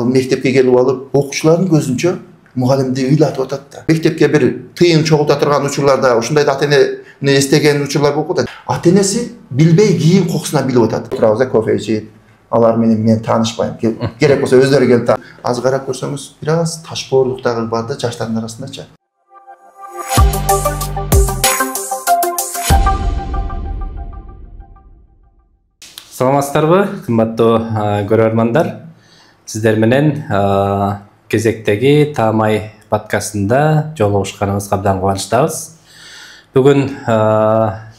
Mekteple gelip alıp okuşların gözünce muhallimde uylatып atat da. Mekteple bir tıyın çoğuta turgan uçurlarda, uşunday da atene istegen uçurlar bokup da. Atenesi bilbey giyin kokusuna bilip atat. Turabıza kofe içip, alar men tanışmayım. Gerek olsa özleri gelip ta. Az qarap görсөңүз, biraz taşboğurluktagı barda жаштардын arasındaça. Саламатсыздарбы, кымбаттуу көрөрмандар. Сиздер менен кезектеги Таамай подкастында жолугушканыбызга абдан кубанычтабыз. Бүгүн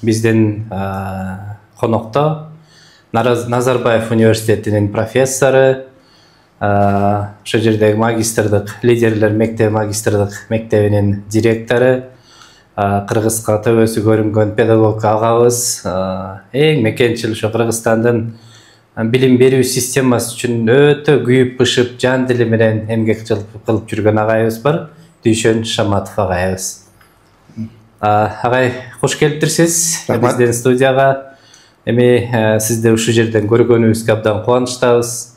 биздин конокто Назарбаев университетинин профессору, ошол жердеги магистрдык лидерлер мектеби магистрдык мектебинин директору, Кыргызга төбөсү көрүнгөн педагог агабыз, эң мекенчил ошо Кыргызстандын билим берүү системасы үчүн өтө күйүп бышып жан дили менен эмгек кылып жүргөн агайыбыз бар, Дүйшөн Шаматов агайыбыз. Агай, кош келиптирсиз биздин студияга. Эми сизди ушул жерден көргөнүбүзгө абдан кубанычтабыз.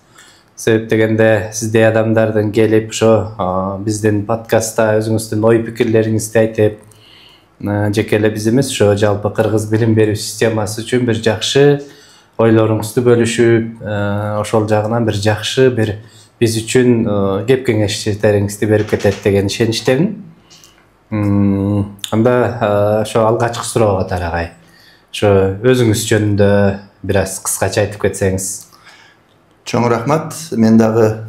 Себеп дегенде сиздей адамдардын келип ошо биздин подкастта өзүңүздүн ой пикирлериңизди айтып, жеке эле биз эмес, ошо жалпы кыргыз билим берүү системасы үчүн бир жакшы ойлоруңузду бөлүшүп, ошол жагынан бир жакшы бир биз үчүн кеп кеңештериңизди берип кетет деген ишеничтемин. Анда ошо алгачкы суроого тарагай. Ошо өзүңүз жөнүндө бир аз кыскача айтып кетсеңиз. Чоң рахмат. Мен дагы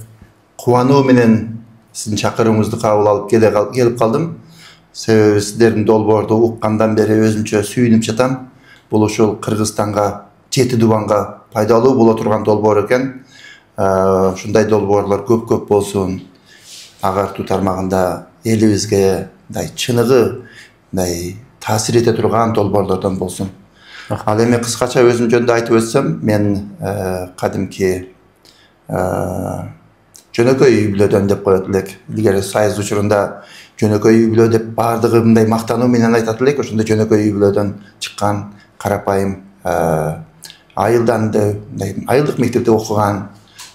кубануу менен сиздин чакырууңузду кабыл алып келип калдым. Себеби сиздердин долбоорду уккандан бери өзүмчө сүйүнүп жатам. Бул ушул Кыргызстанга, Жети Дубанга пайдалуу боло турган долбоор экен. Ушундай долбоорлор көп болсун. Агартуу тармагында элибизге мындай чыныгы, мындай таасир эте турган долбоорлордон болсун. Ал эми кыскача өзүм жөнүндө айтып өтсөм, мен кадимки жөнөкөй үй бүлөдөн деп коет элек. Илгери сайыз учурунда жөнөкөй үй бүлө деп баардыгы мындай мактануу менен айтат элек. Ошондой жөнөкөй үй бүлөдөн чыккан карапайым айылданды, айылдык мектепте окуган,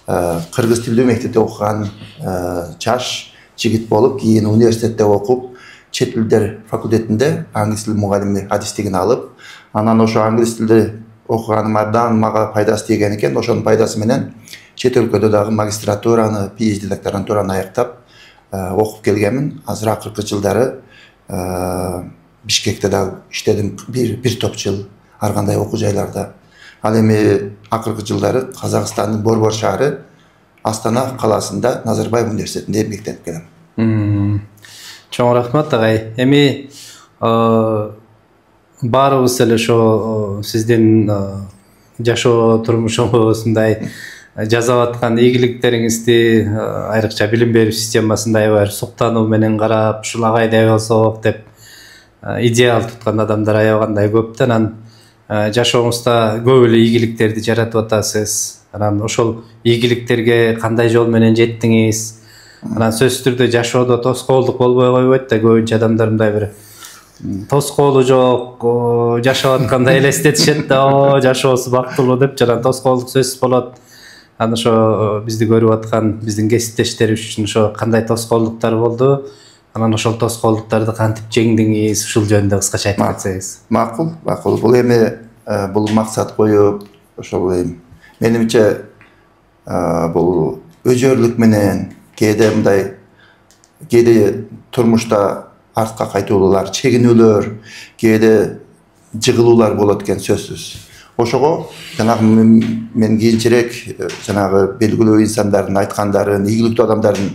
кыргыз тилдүү мектепте окуган жаш жигит болуп, кийин университетте окуп, чет тилдер факультетинде англис тил мугалими адистигин алып, анан ошо англис тилди окуганым абдан мага пайдасы тийген экен. Ошонун пайдасы менен чет өлкөдө дагы магистратураны, PhD докторантураны аяктап окуп келгенмин. Азыр акыркы жылдары Бишкекте дагы иштедим бир топ жыл ар кандай окуу жайларда. Ал эми акыркы жылдары Казакстандын Борбор шаары Астана калаасында Назарбаев университетинде эмгектенип келем. Чоң рахмат агай. Эми баарыбыз эле ошо сиздин жашоо турмушуңуздай жасап аткан ийгиликтериңизди айрыкча билим берүү системасында аябай суктануу менен карап, ушул агайдай болсок деп идеал туткан адамдар аябагандай көп да. Анан жашооңузда көп эле ийгиликтерди жаратып атасыз. Анан ошол ийгиликтерге кандай жол менен жеттиңиз? Анан сөзсүз түрдө жашоодо тоскоолдук болбой койбойт да, көбүнчө адамдар мындай бир тоскоолу жок, жашап аткандай элестетишет да, жашоосу бактылуу деп, жана тоскоолдук сөзсүз болот. Анан ошо бизди көрүп аткан биздин кесиптештерибиз үчүн ошо кандай тоскоолдуктар болду? Анан ошол тоскоолдуктарды кантип жеңдиңиз? Ушул жөнүндө кыскача айтып кетсеңиз. Макул. Бул эми бул максат коюп, ошол эми менимче бул өжөрлүк менен кээде турмушта артка кайтуулар, чегинүүлөр, кээде жыгылуулар болот экен сөзсүз. Ошого жанагы мен кийинчерээк жанагы белгилүү инсандардын айткандарын, ийгиликтүү адамдардын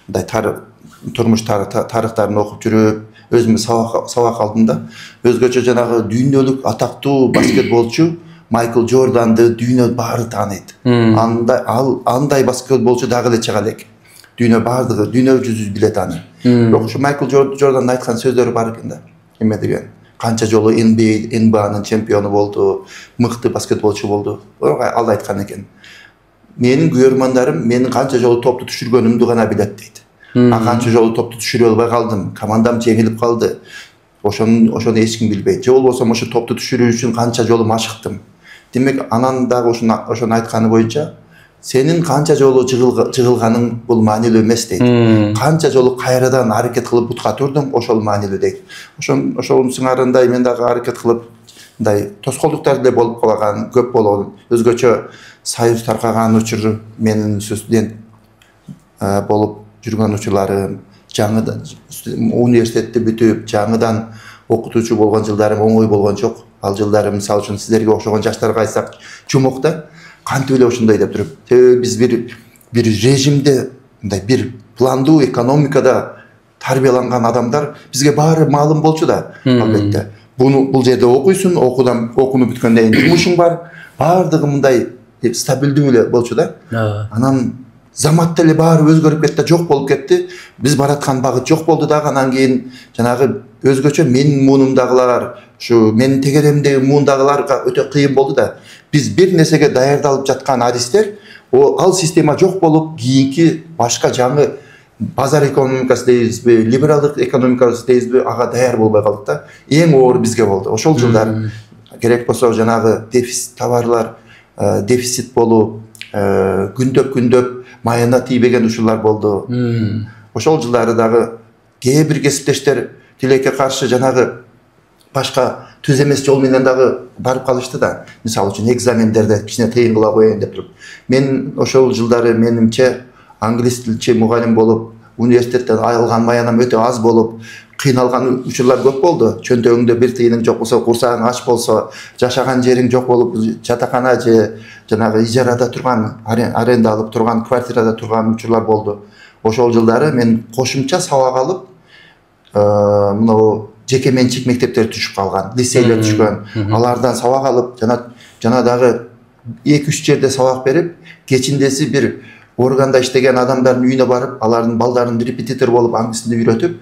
мындай турмуш тарыхтарын окуп жүрүп, өзүмө сабак алдым да. Өзгөчө жанагы дүйнөлүк атактуу баскетболчу Майкл Джорданды дүйнө баары тааныйт. Андай баскетболчу дагы эле чыга элек. Дүйнө жүзү билет аны. Бирок ушу Майкл Джордандын айткан сөздөрү бар экен да. Эме деген канча жолу NBA-нын чемпиону болду, мыкты баскетболчу болду. Ал айткан экен. Менин көрөрмандарым менин канча жолу топту түшүргөнүмдү гана билет дейт. Канча жолу топту түшүрө албай калдым, командам жеңилип калды. Ошону эч ким билбейт. Же болбосо ошо топту түшүрүү үчүн канча жолу машыктым. Демек анан дагы ошону айтканы боюнча Senin kança жолу жыгылганың бул маанилүү эмес дейт. Канча жолу кайрадан аракет кылып бутка турдуң, ошол маанилүү дейт. Ошонун сыңарындай мен дагы аракет кылып мындай тоскоолдуктар деле болуп калган, көп болгон, өзгөчө союз таркаган учур менин студент болуп жүргөн учурларым, жаңыдан университетти бүтүп, жаңыдан окутуучу болгон жылдарым оңой болгон жок. Ал жылдары мисалы үчүн сиздерге окшогон жаштарга айтсак чумок да, кантип эле ошондой деп туруп. Биз бир режимде, мындай бир пландуу экономикада тарбияланган адамдар, бизге баары маалым болчу да, албетте. Бул жерде окуйсуң, окууну бүткөндөн кийин жумушуң бар, баардыгы мындай стабилдүү эле болчу да. Анан заматта эле баары өзгөрүп кетти, жок болуп кетти. Биз бараткан багыт жок болду дагы. Анан кийин жанагы өзгөчө менин муунумдагылар, ушу менин тегеремдеги муундагыларга өтө кыйын болду да. Биз бир нерсеге даярдалып жаткан адистер, ал система жок болуп, кийинки башка жаңы базар экономикасы дейбизби, либералдык экономикасы дейбизби, ага даяр болбой калдык да. Эң оор бизге болду. Ошол жылдар керек болсо жанагы дефицит товарлар, дефицит болуп, күндөп майына тийбеген учурлар болду. Ошол жылдары дагы кээ бир кесиптештер тилекке каршы жанагы башка түз эмес жол менен дагы барып калышты да. Мисалы үчүн экзамендерди кичине тыйын кыла коеюн деп туруп. Мен ошол жылдары менимче англис тилчи мугалим болуп, университеттен айылган маянам өтө аз болуп, кыйналган учурлар көп болду. Чөнтөгүңдө бир тыйының жок болсо, курсагың ач болсо, жашаган жериң жок болуп, жатакана же жанагы ижарада турган, аренда алып турган, квартирада турган учурлар болду. Ошол жылдары мен кошумча сабак алып, мына жеке менчик мектептер түшүп калган, лицейлер түшкөн. Алардан сабак алып, жана дагы 2-3 жерде сабак берип, кечиндеси бир органда иштеген адамдардын үйүнө барып, алардын балдарын репетитор болуп, англис тилин үйрөтүп,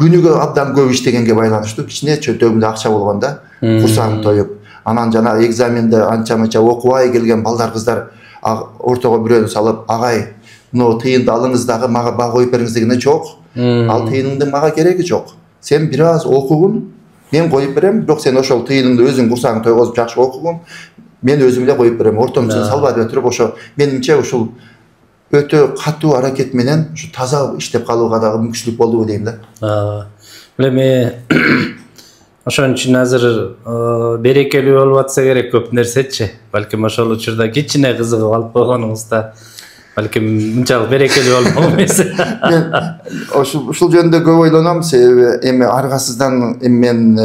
күнүгө абдан көп иштегенге байланыштуу, кичине чөнтөгүмдө акча болгонда курсагым тоюп, анан жана экзаменде анча-мынча окубай келген балдар, кыздар ортого бирөөнү салып, агай, мына тыйынды алыңыз дагы мага баа коюп бериңиз дегенде, жок. Ал тыйыныңдын мага кереги жок. Сен бир аз окугун, мен коюп берем, бирок сен ошол тыйыныңды өзүң курсагың тойгозуп жакшы окугун, мен өзүм эле коюп берем. Ортомчун салбай деп туруп, ошо менимче ушул өтө катуу аракет менен ушу таза иштеп калууга дагы мүмкүнчүлүк болдубу дейм да. Эми ошон үчүн азыр берекелүү болуп атса керек көп нерсечи. Балким ошол учурда кичине кызыгып алып койгонуңузда балким мынчалык берекелүү болмок эмес. Мен ушул жөнүндө көп ойлоном, себеби эми аргасыздан мен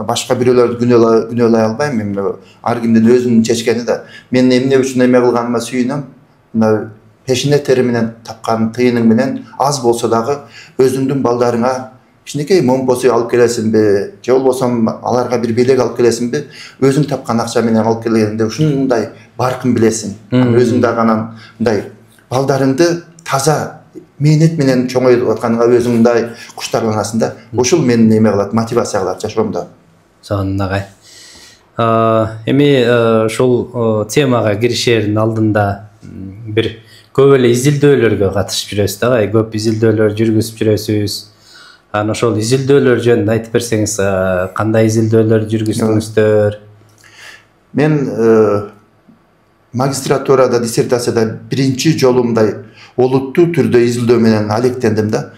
башка бирөөлөрдү күнөөлай албайм. Эми ар кимдин өзүнүн чечкени да. Мен эмне үчүн эме кылганыма сүйүнөм. Мына пешине тери менен тапкан тыйының менен аз болсо дагы өзүңдүн балдарыңа кичинекей момпосу алып келесиңби, же болбосо аларга бир белек алып келесиңби, өзүң тапкан акча менен алып келгенде ушундай баркын билесиң. Өзүң дагы анан мындай балдарыңды таза мээнет менен чоңойтуп атканыңа өзүң мындай куштарланасың да. Ошол мени эме кылат, мотивация кылат жашоомдо. Сонун агай. Эми ушул темага киришердин алдында бир көп эле изилдөөлөргө катышып жүрөсүз да, көп изилдөөлөр жүргүзүп жүрөсүз. Анан ошол изилдөөлөр жөнүндө айтып берсеңиз, кандай изилдөөлөр жүргүздүңүздөр? Мен магистратурада, диссертацияда биринчи жолу мындай олуттуу түрдө изилдөө менен алектендим да.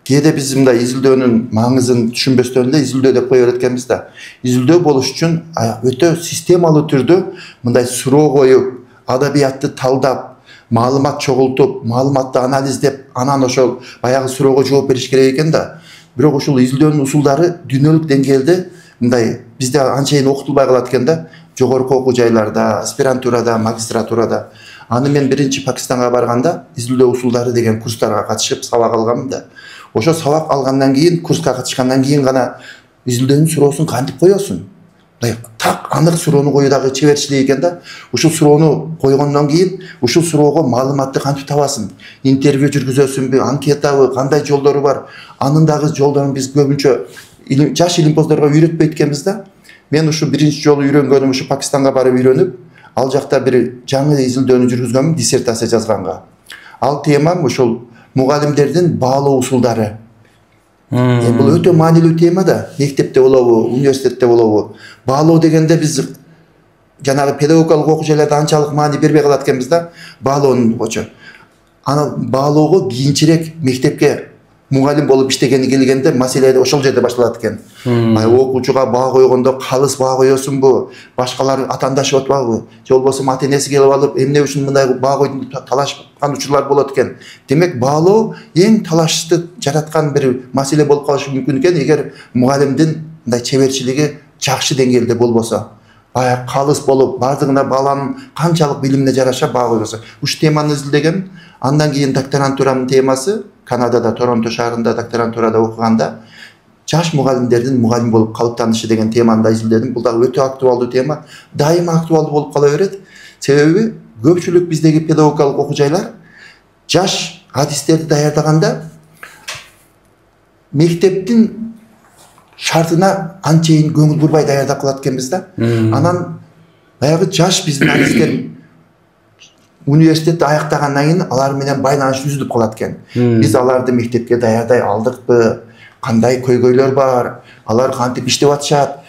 Кээде биз мындай изилдөөнүн маңызын түшүнбөстөн эле изилдөө деп кое берет экенбиз да. Изилдөө болуш үчүн өтө системалуу түрдө мындай суроо коюп, адабиятты талдап, маалымат чогултуп, маалыматты анализдеп, анан ошол баягы суроого жооп бериш керек экен да. Бирок ушул изилдөөнүн усулдары дүйнөлүк деңгээлде мындай бизде анчейин окутулбай калат экен да. Жогорку окуу жайларда, аспирантурада, магистратурада. Аны мен биринчи Пакистанга барганда изилдөө усулдары деген курстарга катышып сабак алганмын да. Ошо сабак алгандан кийин, курска катышкандан кийин гана изилдөөнүн суроосун кантип коесуң? Мындай так анык суроону коюу дагы чеберчилик экен да. Ушул суроону койгондон кийин ушул суроого маалыматты кантип табасың? Интервью жүргүзөсүңбү, анкетабы, кандай жолдору бар? Анын дагы жолдорун биз көбүнчө жаш илимпоздорго үйрөтпөйт экенбиз да. Мен ушу биринчи жолу үйрөнгөнүм ушу Пакистанга барып үйрөнүп, ал жакта бир жаңы изилдөөнү жүргүзгөнмүн, диссертация жазганга. Ал темам ушул мугалимдердин баалоо усулдары. Бул өтө маанилүү тема да. Мектепте болобу, университетте болобу. Баалоо дегенде биз жанагы педагогикалык окуу-жайларда анчалык маани бербей калат экенбиз да, баалоончу. Аны баалоого кийинчерээк мектепке мугалим болуп иштегени келгенде маселе ошол жерде башталат экен. Окуучуга баа койгондо калыс баа коесуңбу, башкалар атаандашып атпабы, же болбосо ата-энеси келип алып эмне үчүн мындай баа койдуң деп талашкан учурлар болот экен. Демек баалоо эң талашты жараткан бир маселе болуп калышы мүмкүн экен, эгер мугалимдин мындай чеберчилиги жакшы деңгээлде болбосо. Баягы калыс болуп, бардыгына баланын канчалык билимине жараша баа койбосо. Ушу теманы изилдегем. Андан кийин докторантуранын темасы Канадада, Торонто шаарында докторантурада окуганда жаш мугалимдердин мугалим болуп калыптанышы деген теманы да изилдедим. Бул дагы өтө актуалдуу тема. Дайыма актуалдуу болуп кала берет. Себеби көпчүлүк биздеги педагогикалык окуу-жайлар жаш адистерди даярдаганда мектептин шартына анчейин көңүл бурбай даярдап калат экенбиз да. Анан баягы жаш биздин адистер университетти аяктагандан кийин алар менен байланыш үзүлүп калат экен. Биз аларды мектепке даярдай алдыкпы, кандай көйгөйлөр бар, алар кантип иштеп атышат.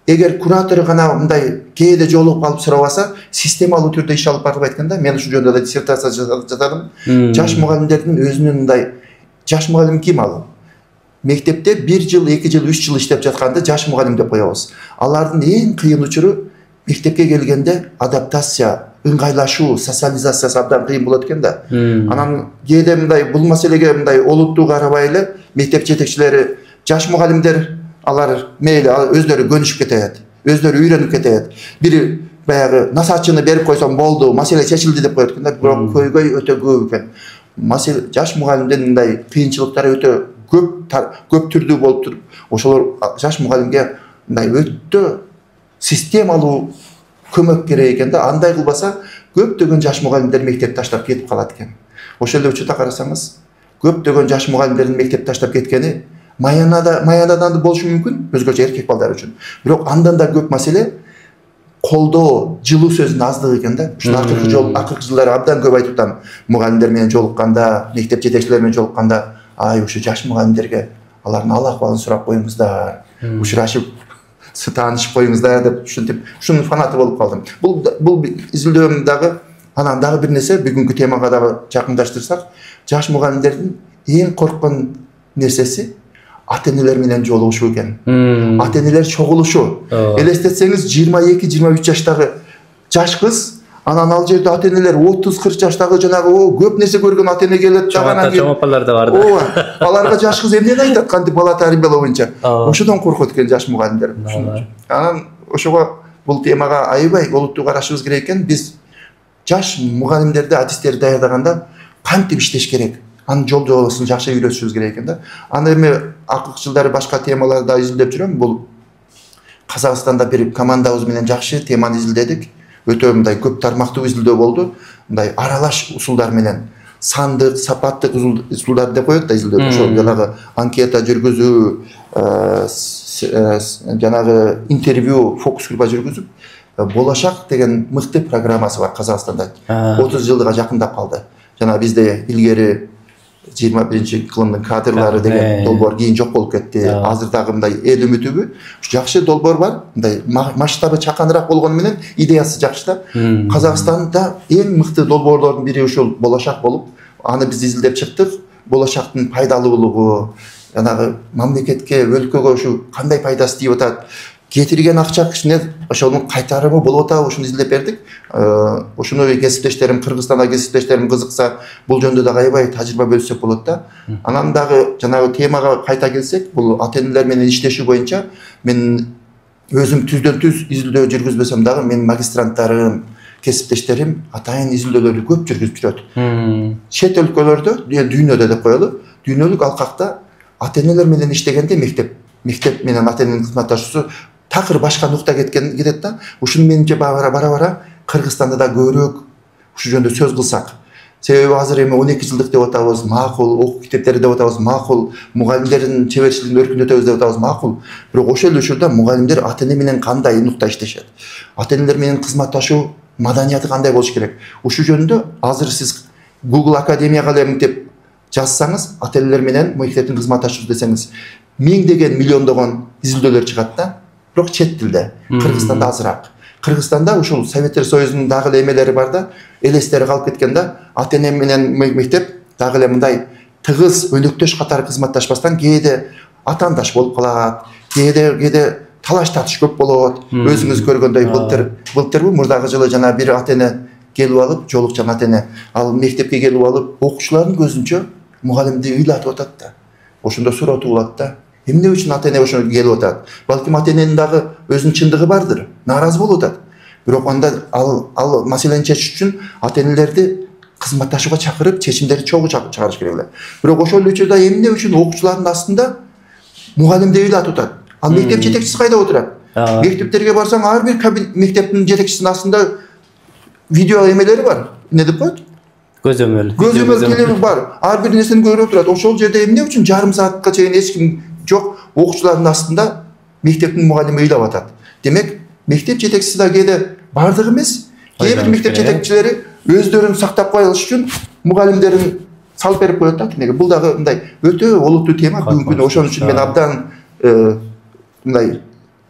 Эгер куратор гана мындай кээде жолугуп калып сурабаса, системалуу түрдө иш алып барбайт экен да. Мен ушул жөнүндө да диссертация жаздым. Жаш мугалимдердин өзүнүн мындай жаш мугалим ким ал? Мектепте 1 жыл, 2 жыл, 3 жыл иштеп жатканды жаш мугалим деп коебуз. Алардын эң кыйын учуру мектепке келгенде адаптация, ыңгайлашуу, социализациясы абдан кыйын болот экен да. Анан кээде мындай бул маселеге мындай олуттуу карабай эле мектеп жетекчилери жаш мугалимдер алар мейли өздөрү көнүшүп кетет, өздөрү үйрөнүп кетет. Бири баягы насаатчыны берип койсом болду, маселе чечилди деп коет экен да. Бирок көйгөй өтө көп экен. Маселе жаш мугалимдин мындай кыйынчылыктары өтө көп түрдүү болуп туруп, ошолор жаш мугалимге мындай өтө системалуу көмөк керек экен да. Андай кылбаса көптөгөн жаш мугалимдер мектеп таштап кетип калат экен. Ошол эле учурда карасаңыз, көптөгөн жаш мугалимдердин мектеп таштап кеткени маянадан да болушу мүмкүн, өзгөчө эркек балдар үчүн. Бирок андан да көп маселе колдоо, жылуу сөздүн аздыгы экен да. Ушул акыркы жылдары абдан көп айтып атам. Мугалимдер менен жолукканда, мектеп жетекчилери менен жолукканда, ушу жаш мугалимдерге алардын ал акыбалын сурап коюңуздар, учурашып таанышып коюңуздар деп ушинтип, ушунун фанаты болуп калдым. Бул изилдөөм дагы анан дагы бир нерсе бүгүнкү темага дагы жакындаштырсак, жаш мугалимдердин эң корккон нерсеси ата-энелер менен жолугушуу экен. Ата-энелер чогулушу. Элестетсеңиз 22-23 жаштагы жаш кыз, анан ал жерде ата-энелер 30-40 жаштагы жанагы көп нерсе көргөн ата-эне келет, чоңопалар да бар да. Аларга жаш кыз эмнени айтат кантип бала тарбиялоо боюнча. Ошодон коркот экен жаш мугалимдер. Анан ошого бул темага аябай олуттуу карашыбыз керек экен. Биз жаш мугалимдерди, адистерди даярдаганда кантип иштеш керек? Анын жол жобосун жакшы үйрөтүшүбүз керек экен да. Аны эми акыркы жылдары башка темаларда изилдеп жүрөм. Бул Казакстанда бир командабыз менен жакшы теманы изилдедик. Өтө мындай көп тармактуу изилдөө болду. Мындай аралаш усулдар менен сандык, сапаттык усулдар деп коет да изилдөө. Ошол жанагы анкета жүргүзүү, жанагы интервью, фокус группа жүргүзүп, болашак деген мыкты программасы бар Казакстанда. 30 жылга жакындап калды. Жана бизде илгери 21-кылымдын кадрлары деген долбоор кийин жок болуп кетти. Азыр дагы мындай эл үмүтүбү жакшы долбоор бар. Мындай масштабы чаканыраак болгону менен идеясы жакшы да. Казакстанда эң мыкты долбоорлордун бири ушул болашак болуп, аны биз изилдеп чыктык. Болашактын пайдалуулугу, жанагы мамлекетке, өлкөгө ушу кандай пайдасы тийип атат, кетирген акча кичине ошонун кайтарымы болуп атабы, ушуну изилдеп бердик. Ушуну кесиптештерим, Кыргызстанда кесиптештерим кызыкса, бул жөнүндө дагы аябай тажрыйба бөлүшсөк болот да. Анан дагы жанагы темага кайта келсек, бул ата-энелер менен иштешүү боюнча мен өзүм түздөн түз изилдөө жүргүзбөсөм дагы менин магистранттарым, кесиптештерим атайын изилдөөлөрдү көп жүргүзүп жүрөт. Чет өлкөлөрдө, дүйнөдө деп коелу, дүйнөлүк алкакта ата-энелер менен иштегенде мектеп менен ата-эненин кызматташуусу такыр башка нукта кетет да. Ушуну менимче бара Кыргызстанда да көбүрөөк ушу жөнүндө сөз кылсак. Себеби азыр эми 12 жылдык деп атабыз, макул, окуу китептери деп атабыз, макул, мугалимдердин чеберчилигин өркүндөтөбүз деп атабыз, макул. Бирок ошол эле учурда мугалимдер ата-эне менен кандай нукта иштешет? Ата-энелер менен кызматташуу маданияты кандай болуш керек? Ушул жөнүндө азыр сиз Google Академияга эле деп жазсаңыз, ата-энелер менен мектептин кызматташуусу десеңиз, миңдеген, миллиондогон изилдөөлөр чыгат да. Бирок чет тилде, Кыргызстанда азыраак. Кыргызстанда ушул Советтер Союзунун дагы эле эмелери бар да, элестери калып кеткен да. Ата-эне менен мектеп дагы эле мындай тыгыз өнөктөш катары кызматташпастан кээде атаандаш болуп калат, кээде талаш татыш көп болот. Өзүңүз көргөндөй былтыр мурдагы жылы жана бир ата-эне келип алып, жолукчан ата-эне ал мектепке келип алып, окуучулардын көзүнчө мугалимди ыйлатып атат да. Ошондо суроо туулат да. Эмне үчүн ата-эне ошону келип атат? Балким ата-эненин дагы өзүнүн чындыгы бардыр, нааразы болуп атат. Бирок анда ал маселени чечиш үчүн ата-энелерди кызматташууга чакырып, чечимдерди чогуу чыгарыш керек эле. Бирок ошол учурда эмне үчүн окуучулардын астында мугалимди ыйлатып атат? Ал мектеп жетекчиси кайда отурат? Мектептерге барсаң, ар бир мектептин жетекчисинин астында видео эмелери бар. Эмне деп коет? Көзөмөл бар. Ар бир нерсени көрүп турат. Ошол жерде эмне үчүн жарым саатка чейин эч ким жок, окуучулардын астында мектептин мугалими ыйлап атат. Демек, мектеп жетекчиси да кээде бардык эмес. Кээ бир мектеп жетекчилери өздөрүн сактап калыш үчүн мугалимдерин салып берип коет да. Бул дагы мындай өтө олуттуу тема бүгүнкү күндө. Ошон үчүн мен абдан мындай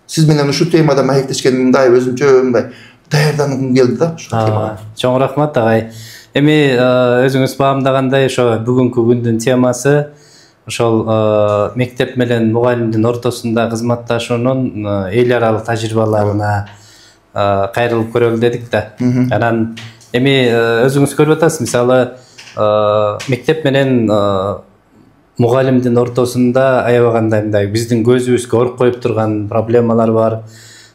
сиз менен ушул темада маектешкен мындай өзүмчө мындай даярдангым келди да ушул темага. Чоң рахмат агай. Эми өзүңүз баамдагандай ошо бүгүнкү күндүн темасы ошол мектеп менен мугалимдин ортосунда кызматташуунун эл аралык тажрыйбаларына кайрылып көрөлү дедик да. Анан эми өзүңүз көрүп атасыз, мисалы мектеп менен мугалимдин ортосунда аябагандай мындай биздин көзүбүзгө орук коюп турган проблемалар бар.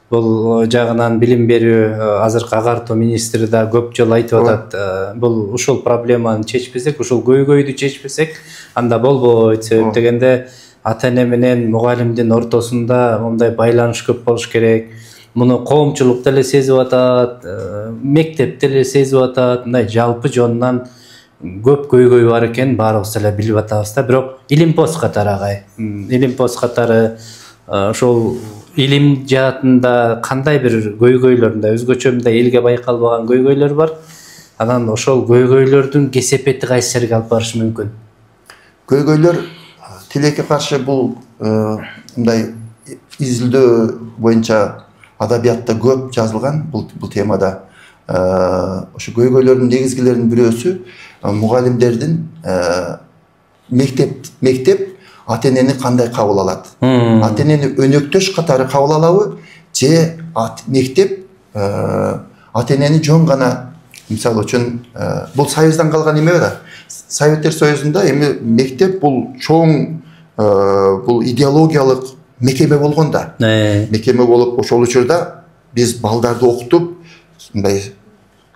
Бул жагынан билим берүү азыркы агартуу министри да көп жолу айтып атат. Бул ушул проблеманы чечпесек, ушул көйгөйдү чечпесек, анда болбойт. Себеп дегенде ата-эне менен мугалимдин ортосунда мындай байланыш көп болуш керек. Муну коомчулук деле сезип атат, мектеп деле сезип атат. Мындай жалпы жонунан көп көйгөй бар экен, баарыбыз эле билип атабыз да. Бирок илимпоз катары агай, илимпоз катары ошол илим жаатында кандай бир көйгөйлөр, мындай өзгөчө мындай элге байкалбаган көйгөйлөр бар. Анан ошол көйгөйлөрдүн кесепети кайсы жерге алып барышы мүмкүн? Көйгөйлөр тилекке каршы бул мындай изилдөө боюнча адабиятта көп жазылган бул темада. Ошо көйгөйлөрдүн негизгилеринин бирөөсү мугалимдердин мектеп ата-энени кандай кабыл алат? Ата-энени өнөктөш катары кабыл алабы же мектеп ата-энени жон гана, мисалы үчүн бул Союздан калган эме да. Советтер Союзунда эми мектеп бул чоң бул идеологиялык мекеме болгон да. Мекеме болуп ошол учурда биз балдарды окутуп мындай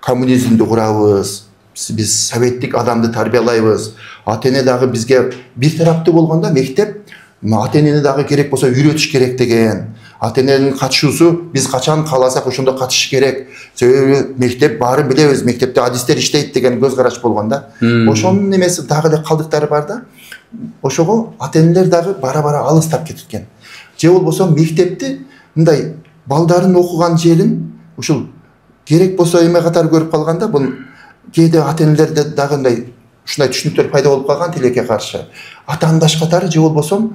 коммунизмди курабыз, биз советтик адамды тарбиялайбыз. Ата-эне дагы бизге бир тараптуу болгондо мектеп ата-энени дагы керек болсо үйрөтүш керек деген. Ата-эненин катышуусу биз качан кааласак ошондо катышыш керек. Себеби мектеп баарын билебиз, мектепте адистер иштейт деген көз караш болгон да. Ошонун эмеси дагы эле калдыктары бар да. Ошого ата-энелер дагы бара-бара алыстап кеткен. Же болбосо мектепти мындай балдарын окуган жерин ушул керек болсо эме катары көрүп калганда, бул кээде ата-энелерде дагы мындай ушундай түшүнүктөр пайда болуп калган тилекке каршы. Атаандаш катары же болбосо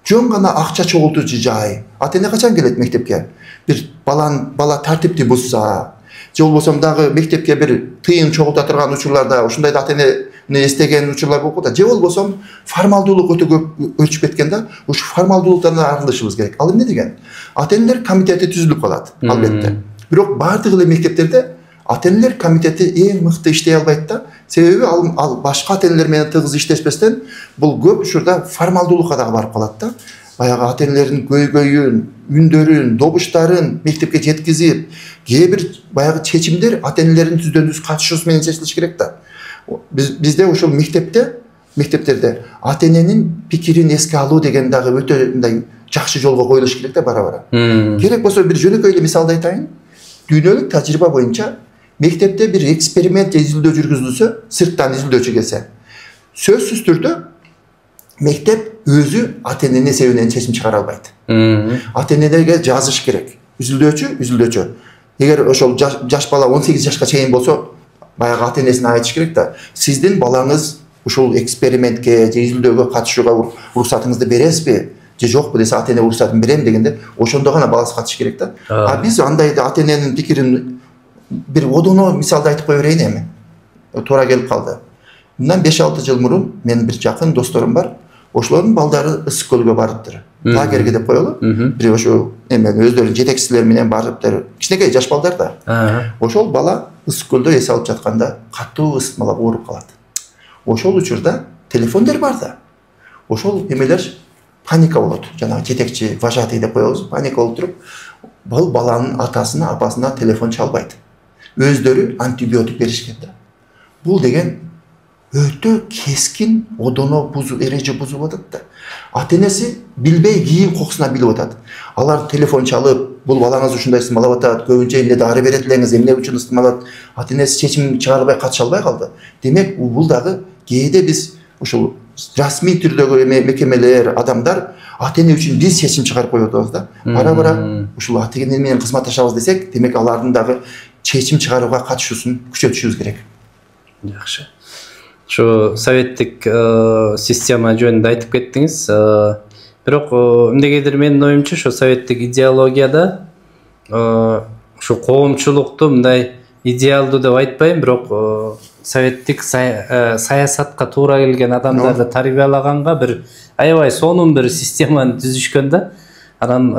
жөн гана акча чогултуучу жай. Ата-эне качан келет мектепке? Бир бала тартипти бузса, же болбосо дагы мектепке бир тыйын чогулта турган учурларда ушундай да ата-энени эстеген учурлар болуп калат. Же болбосо формалдуулук өтө көп өчүп кеткен да, ушу формалдуулуктан арылышыбыз керек. Ал эмне деген? Ата-энелер комитети түзүлүп калат, албетте. Бирок бардык эле мектептерде ата-энелер комитети эң мыкты иштей албайт да. Себеби ал башка ата-энелер менен тыгыз иштешпестен бул көп учурда формалдуулукка дагы барып калат да. Баягы ата-энелердин көйгөйүн, үндөрүн, добуштарын мектепке жеткизип, кээ бир баягы чечимдер ата-энелердин түздөн-түз катышуусу менен чечилиш керек да. Бизде ушул мектептерде ата-эненин пикирин эске алуу деген дагы өтө мындай жакшы жолго коюлуш керек да бара-бара. Керек болсо бир жөнөкөй эле мисалды айтайын. Дүйнөлүк тажрыйба боюнча мектепте бир эксперимент изилдөө жүргүзүлсө, сырттан изилдөөчү келсе, сөзсүз түрдө мектеп өзү ата-эненин эсебинен чечим чыгара албайт. Ата-энелерге жазыш керек. Изилдөөчү. Эгер ошол жаш бала 18 жашка чейин болсо, баягы ата-энесине айтыш керек да. Сиздин балаңыз ушул экспериментке же изилдөөгө катышууга уруксатыңызды бересизби? же жокпу десе ата эне уруксатын берем дегенде ошондо гана баласы катыш керек да. А биз андай ата эненин пикирин бир одоно мисалды айтып кое берейин эми. Туура келип калды. Мындан 5-6 жыл мурун менин бир жакын досторум бар. Ошолордун балдары Ысык көлгө барыптыр. Лагерге деп коелу. Бир ошо эмен өздөрүнүн жетекчилери менен барыптыр. Кичинекей жаш балдар да. Ошол бала Ысык көлдө эс алып жатканда катуу ысытмалап ооруп калат. Ошол учурда телефондор бар да. Ошол эмелер паника болот. Жанагы жетекчи, вожатый деп коебуз, паника болуп туруп, бул баланын атасына, апасына телефон чалбайт. Өздөрү антибиотик беришкен да. Бул деген өтө кескин одоно бузуу, эреже бузуп атат да. Ата энеси билбей кийин кокусуна билип атат. Алар телефон чалып, бул балаңыз ушундай ысытмалап атат, көбүнчө эмне дары берет элеңиз, эмне үчүн ысытмалат? Ата энеси чечим чыгарбай катыша албай калды. Демек, бул дагы кээде биз ушул расмий түрдөгү мекемелер, адамдар ата эне үчүн биз чечим чыгарып коюп атабыз да. Бара-бара ушул ата эне менен кызматташабыз десек, демек алардын дагы чечим чыгарууга катышуусун күчөтүшүбүз керек. Жакшы. Şu советтик система жөнүндө айтып кеттиңиз. Бирок эмнегедир менин оюмча, şu советтик идеологияда şu коомчулукту мындай идеалдуу деп айтпайм, бирок советтик саясатка туура келген адамдарды тарбиялаганга бир аябай сонун бир системаны түзүшкөн да. Анан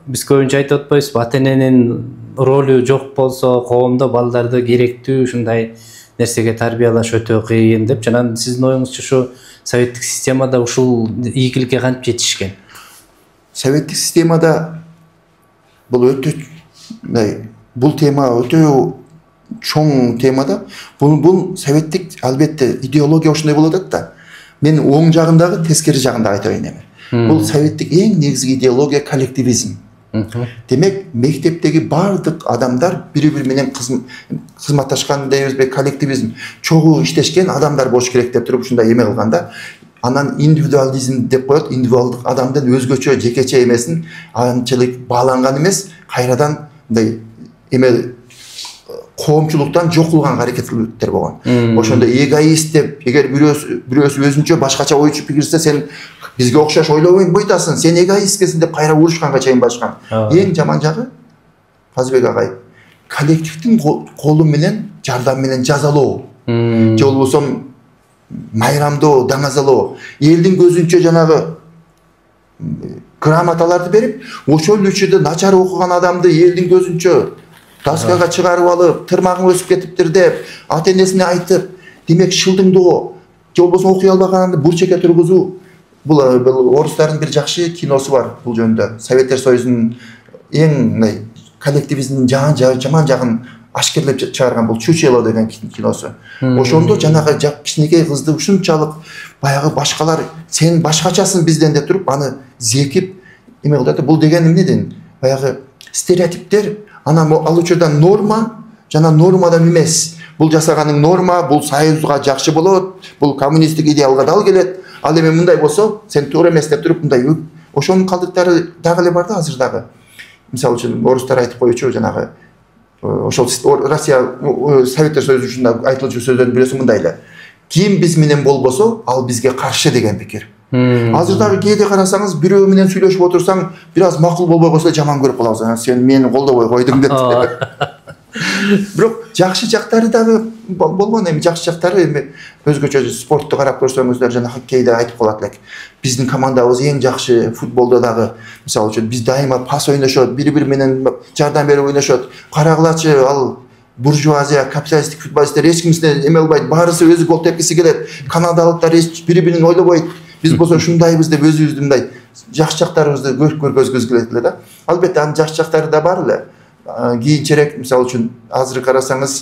биз көбүнчө айтып атпайбызбы, ата эненин ролу жок болсо коомдо балдарды керектүү ушундай нерсеге тарбиялаш өтө кыйын деп. Жанан сиздин оюңузча ушу советтик системада ушул ийгиликке кантип жетишкен? Советтик системада бул өтө бул тема өтө чоң тема да. Бул советтик албетте идеология ушундай болуп атат да. Мен оң жагындагы, тескери жагында айтайын эми. Бул советтик эң негизги идеология коллективизм. Демек, мектептеги бардык адамдар бири-бири менен кызматташкан дейбизби, коллективизм чогуу иштешкен адамдар болуш керек деп туруп ушундай эме кылганда, анан индивидуализм деп коет, индивидуалдык адамдын өзгөчө жекече эмесин анчалык бааланган эмес, кайрадан мындай эме коомчулуктан жок кылганга аракеттер болгон. Ошондо эгоист деп, эгер бирөөсү өзүнчө башкача ойчу пикирсе, сен бизге окшош ойлобойн бойтасың, сен эгоисткесиң деп кайра урушканга чейин башкан. Эң жаман жагы, Фазбек агай, коллективдин колу менен, жардам менен жазалоо. Же болбосо майрамдоо, даңазалоо. Элдин көзүнчө жанагы грамоталарды берип, ошол учурда начар окуган адамды элдин көзүнчө таскага чыгарып алып, тырмагың өсүп кетиптир деп, ата энесине айтып, демек шылдыңдоо, же болбосо окуй албаганды бурчекке тургузуу. Бул орустардын бир жакшы киносу бар бул жөнүндө. Советтер Союзунун эң коллективизмдин жаман жагын ашкерлеп чыгарган бул Чучело деген киносу. Ошондо жанагы кичинекей кызды ушунчалык баягы башкалар сен башкачасың бизден деп туруп аны зекип эме кылат. Бул деген эмнеден? Баягы стереотиптер, анан ал учурда норма жана нормадан эмес. Бул жасаганың норма, бул союзга жакшы болот, бул коммунисттик идеалга дал келет. Ал эми мындай болсо, сен туура эмес деп туруп мындай ошонун калдыктары дагы эле бар да азыр дагы. Мисалы үчүн орустар айтып коючу жанагы ошол Россия Советтер Союзунда айтылчу сөздөрдүн бирөөсү мындай эле. Ким биз менен болбосо, ал бизге каршы деген пикир. Азыр дагы кээде карасаңыз, бирөө менен сүйлөшүп отурсаң, бир аз макул болбой койсо жаман көрүп калабыз. Сен мени колдобой койдуң деп. Бирок жакшы жактары дагы болгон, эми жакшы жактары эми өзгөчө спортту карап көрсөңүздөр, жана хоккейде айтып калат элек. Биздин командабыз эң жакшы, футболдо дагы мисалы үчүн биз дайыма пас ойношот, бири-бири менен жардам берип ойношот. Карагылачы, ал буржуазия, капиталисттик футболисттер эч кимсине эме кылбайт, баарысы өзү гол тепкиси келет. Канадалыктар эч бири-бирин ойлобойт. Биз болсо ушундайбыз деп өзүбүздү мындай жакшы жактарыбызды көргөзгүбүз келет эле да. Албетте анын жакшы жактары да бар эле. Кийинчерээк мисалы үчүн азыр карасаңыз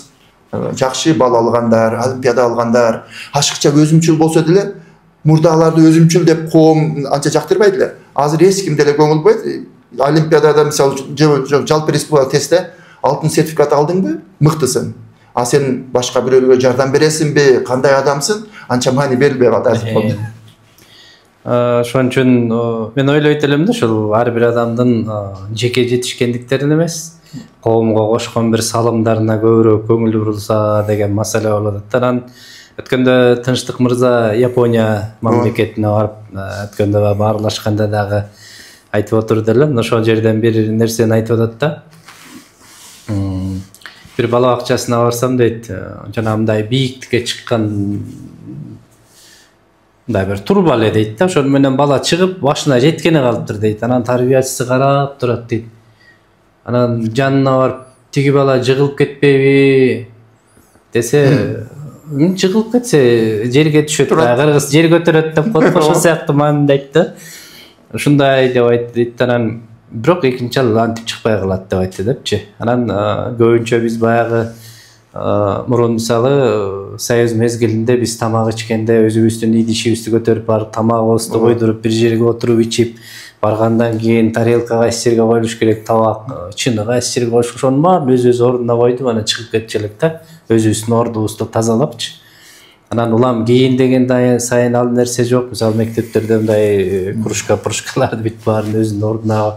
жакшы балл алгандар, олимпиада алгандар, ашыкча өзүмчүл болсо деле, мурда аларды өзүмчүл деп коом анча жактырбайт эле. Азыр эч ким деле көңүл бурбайт. Олимпиадада мисалы үчүн жалпы республика тестте алтын сертификат алдыңбы, мыктысың. А сен башка бирөөгө жардам бересиңби, кандай адамсың, анча маани берилбей калат. Ошон үчүн мен ойлойт элем да, ушул ар бир адамдын жеке жетишкендиктерин эмес, коомго кошкон бир салымдарына көбүрөөк көңүл бурулса деген маселе болот. Анан өткөндө Тынчтык мырза Япония мамлекетине барып өткөндө баарлашканда дагы айтып отурду эле. Ошол жерден бир нерсени айтып атат да. Бир бала бакчасына барсам дейт, жанагындай бийиктикке чыккан мындай бир турба эле дейт да. Ошол менен бала чыгып башына жеткене калыптыр дейт. Анан тарбиячысы карап турат дейт. Анан жанына барып тиги бала жыгылып кетпейби десе, жыгылып кетсе жерге түшөт, кыргыз жер көтөрөт деп коет, ошол сыяктуу маанидейт да. Ушундай деп айтты. Анан бирок экинчи жолу антип чыкпай калат деп айтты депчи. Анан көбүнчө биз баягы мурун мисалы Союз мезгилинде биз тамак ичкенде өзүбүздүн идишибизди көтөрүп барып тамагыбызды койдуруп бир жерге отуруп ичип баргандан кийин тарелкага эч жерге коюлуш керек, табак чыныга эч жерге коюш, ошонун баарын өз ордуна койдуп анан чыгып кетчү элек да. Өзүбүздүн ордубузду тазалапчы. Анан улам кийин деген сайын ал нерсе жок. Мисалы мектептерде мындай кружкаларды бүт баарын өзүнүн ордуна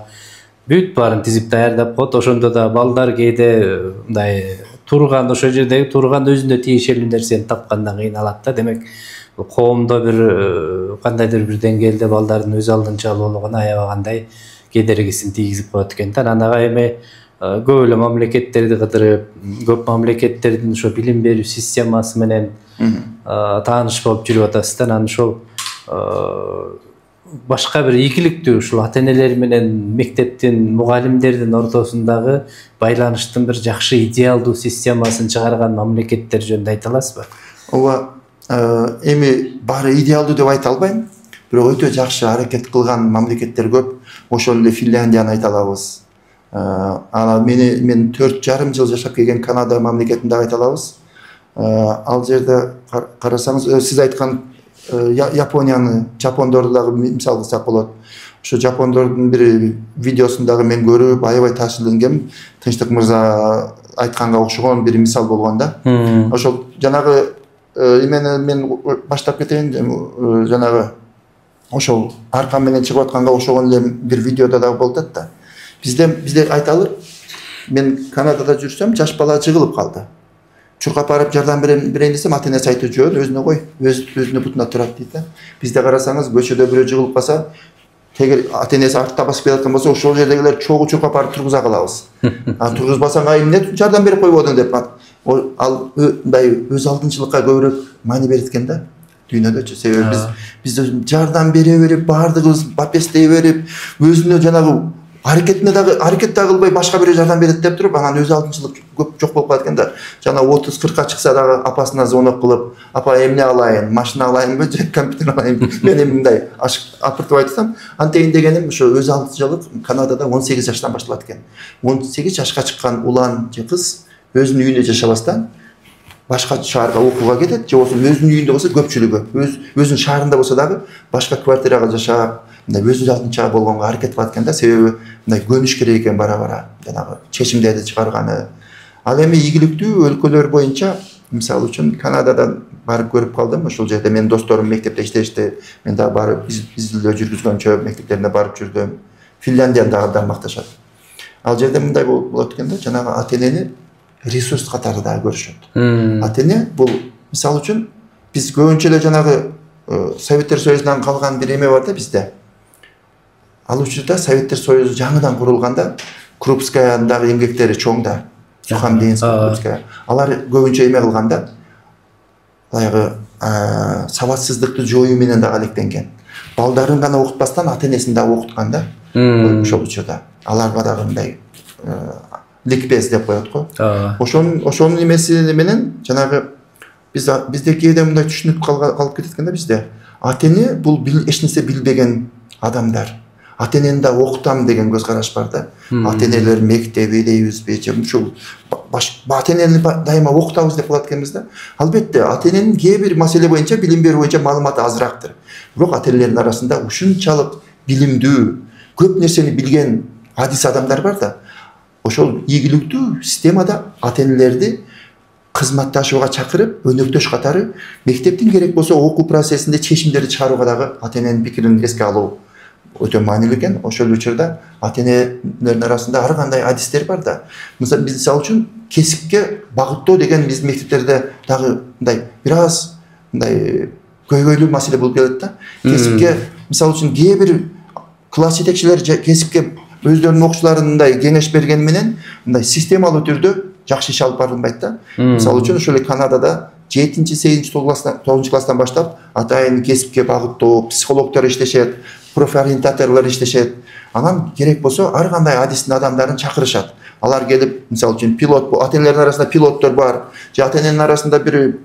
бүт баарын тизип даярдап коет. Ошондо да балдар кээде мындай турган, ошол жердеги турган өзүнө тиешелүү нерсени тапкандан кыйналат да. Демек, коомдо бир кандайдыр бир деңгээлде балдардын өз алдынча алуулугуна аябагандай кедергисин тийгизип коет экен да. Анан ага эми көп эле мамлекеттерди кыдырып, көп мамлекеттердин ошо билим берүү системасы менен тааныш болуп жүрүп атасыз. Анан ошол башка бир ийгиликтүү ушул ата-энелер менен мектептин, мугалимдердин ортосундагы байланыштын бир жакшы идеалдуу системасын чыгарган мамлекеттер жөнүндө айта аласызбы? Ооба, эми баары идеалдуу деп айта албайм, бирок өтө жакшы аракет кылган мамлекеттер көп. Ошол эле Финляндияны айта алабыз. Мен 4,5 жыл жашап келген Канада мамлекетинде айта алабыз. Ал жерде карасаңыз, сиз айткан Японияны, жапондорду дагы мисал кылсак болот. Ошо жапондордун бир видеосун дагы мен көрүп, аябай таасирленгем. Тынчтык мырза айтканга окшогон бир мисал болгон да. Ошол жанагы эмени мен баштап кетейин, жанагы ошол аркан менен чыгып атканга окшогон эле бир видеодо дагы болуп атат да. Бизде айталы, мен Канадада жүрсөм, жаш бала жыгылып калды. Чуркап барып жардам берейин десем, ата-энеси айтып жөн, өзүнө кой, өзүнө бутуна турат дейт да. Бизде карасаңыз, көчөдө бирөө жыгылып калса, тегер ата-энеси артта басып келаткан болсо, ошол жердегилер чогуу чуркап барып тургуза калабыз. Тургузбасаң, эмне жардам берип койбодуң деп. Ал мындай өз алдынчылыкка көбүрөөк маани берет экен да. Дүйнөдөчү. Себеби биз жардам бере берип, баардыгыбыз бапестей берип, өзүнө жанагы аракет дагы кылбай башка бирөө жардам берет деп туруп, анан өз алдынчылык көп жок болуп калат экен да. Жана 30-40ка чыкса дагы апасына звонок кылып, апа эмне алайын, машина алайынбы же компьютер алайынбы? Мен эми мындай апыртып айтсам, антейин дегеним ошо өз алдынчылык Канадада 18 жаштан башталат экен. 18 жашка чыккан улан же кыз өзүнүн үйүндө жашабастан башка шаарга окууга кетет, же болбосо өзүнүн үйүндө болсо көпчүлүгү, өзүнүн шаарында болсо дагы башка квартирага жашап, мындай өз алдынча болгонго аракет кылат экен да. Себеби мындай көнүш керек экен бара-бара, жанагы чечимдерди чыгарганы. Ал эми ийгиликтүү өлкөлөр боюнча, мисалы үчүн Канададан барып көрүп калдым. Ошол жерде менин досторум мектепте иштешти. Мен дагы барып биз эле жүргүзгөнчө мектептерине барып жүрдүм. Финляндияны дагы абдан макташат. Ал жерде мындай болот экен да, жанагы ата-энени ресурс катары дагы көрүшөт. Ата-эне бул мисалы үчүн биз көбүнчө эле жанагы Советтер Союзунан калган бир эме бар да бизде. Ал учурда Советтер Союзу жаңыдан курулганда Крупскаяндагы эмгектери чоң да. Сухамлинская, Крупская. Алар көбүнчө эме кылганда, баягы сабатсыздыкты жоюу менен дагы алектенген. Балдарын гана окутпастан ата-энесин дагы окуткан да. Ошол учурда. Аларга дагы мындай ликбез деп коет го. Ошонун эмеси менен жанагы бизде кээде мындай түшүнүк калып кетет экен да бизде. Ата-эне бул эч нерсе билбеген адамдар. Ата-энени да окутам деген көз караш бар да. Ата-энелер мектеби дейбизби, же ушул ата-энени дайыма окутабыз деп калат экенбиз да. Албетте, ата-эненин кээ бир маселе боюнча, билим берүү боюнча маалыматы азырактыр. Бирок ата-энелердин арасында ушунчалык билимдүү, көп нерсени билген адис адамдар бар да. Ошол ийгиликтүү системада ата-энелерди кызматташууга чакырып, өнөктөш катары мектептин керек болсо окуу процессинде чечимдерди чыгарууга дагы ата-эненин пикирин эске алуу өтө маанилүү экен. Ошол учурда ата-энелердин арасында ар кандай адистер бар да. Мисалы үчүн кесипке багыттоо деген биздин мектептерде дагы мындай бир аз мындай көйгөйлүү маселе болуп келет да. Кесипке мисалы үчүн кээ бир класс жетекчилер кесипке өздөрүнүн окуучуларына мындай кеңеш бергени менен мындай системалуу түрдө жакшы иш алып барылбайт да. Мисалы үчүн ошол эле Канадада 7-8 9 класстан баштап атайын кесипке багыттоо психологдор иштешет, профориентаторлор иштешет. Анан керек болсо ар кандай адистин адамдарын чакырышат. Алар келип, мисалы үчүн пилот, ата энелердин арасында пилоттор бар, же ата эненин арасында бир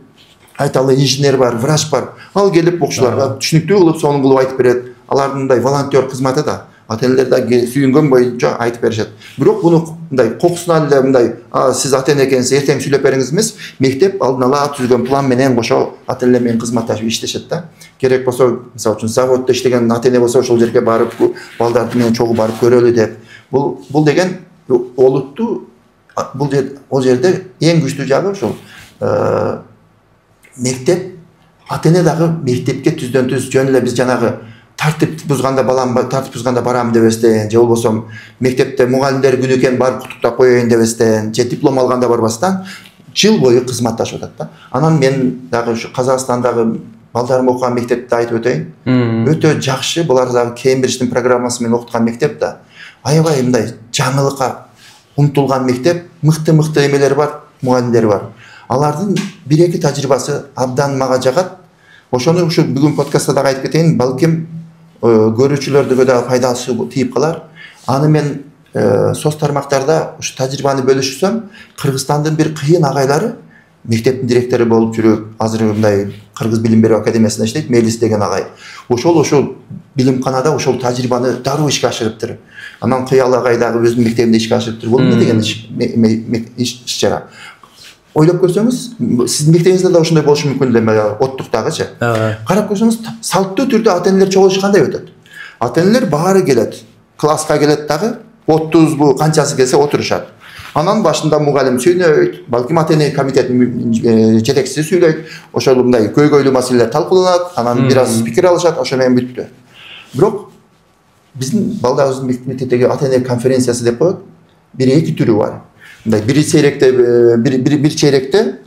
айталы инженер бар, врач бар. Ал келип окуучуларга түшүнүктүү кылып, сонун кылып айтып берет. Алардын мындай волонтер кызматы да ата энелер да сүйүнгөн боюнча айтып беришет. Бирок буну мындай кокусунан эле мындай сиз ата эне экенсиз, эртең сүйлөп бериңиз эмес, мектеп алдын ала түзгөн план менен кошо ата энелер менен кызматташып иштешет да. Керек болсо, мисалы үчүн заводдо иштеген ата эне болсо ошол жерге барып, балдарды менен чогуу барып көрөлү деп. Бул деген олуттуу, ол жерде эң күчтүү жагы ошол мектеп, ата эне дагы мектепке түздөн түз жөн эле биз жанагы тартип бузганда барам дебестен, же болбосо мектепте мугалимдер күнү экен барып куттуктап коеюн дебестен, же диплом алганда барбастан жыл бою кызматташып атат да. Анан мен дагы ушу Казакстандагы балдарым окуган мектепти айтып өтөйүн. Өтө жакшы, булар дагы Кембридждин программасы менен окуткан мектеп да. Аябай мындай жаңылыкка умтулган мектеп, мыкты эмелери бар, мугалимдери бар. Алардын 1-2 тажрыйбасы абдан мага жагат. Ошону ушу бүгүн подкастта дагы айтып кетейин, балким көрүүчүлөргө дагы пайдасы тийип калар. Аны мен соц тармактарда ушу тажрыйбаны бөлүшсөм, Кыргызстандын бир кыйын агайлары мектептин директору болуп жүрүп, азыр мындай Кыргыз билим берүү академиясында иштейт, Мелис деген агай. Ошол билимканада ошол тажрыйбаны дароо ишке ашырыптыр. Анан Кыял агай дагы өзүнүн мектебинде ишке ашырыптыр. Бул эмне деген иш-чара? Ойлоп көрсөңүз, сиздин мектебиңизде да ошондой болушу мүмкүн эле, оттуктагычы. Карап көрсөңүз, салттуу түрдө ата энелер чогулушу кандай өтөт? Ата энелер баары келет, класска келет дагы, 30 канчасы келсе отурушат. Анан башында мугалим сүйлөйт, балким ата эне комитетинин жетекчиси сүйлөйт, ошол мындай көйгөйлүү маселелер талкууланат, анан бир аз пикир алышат, ошо менен бүттү. Бирок биздин балдарыбыздын мектептеги ата эне конференциясы деп коет, 1-2 түрү бар. Мындай бир чейректе,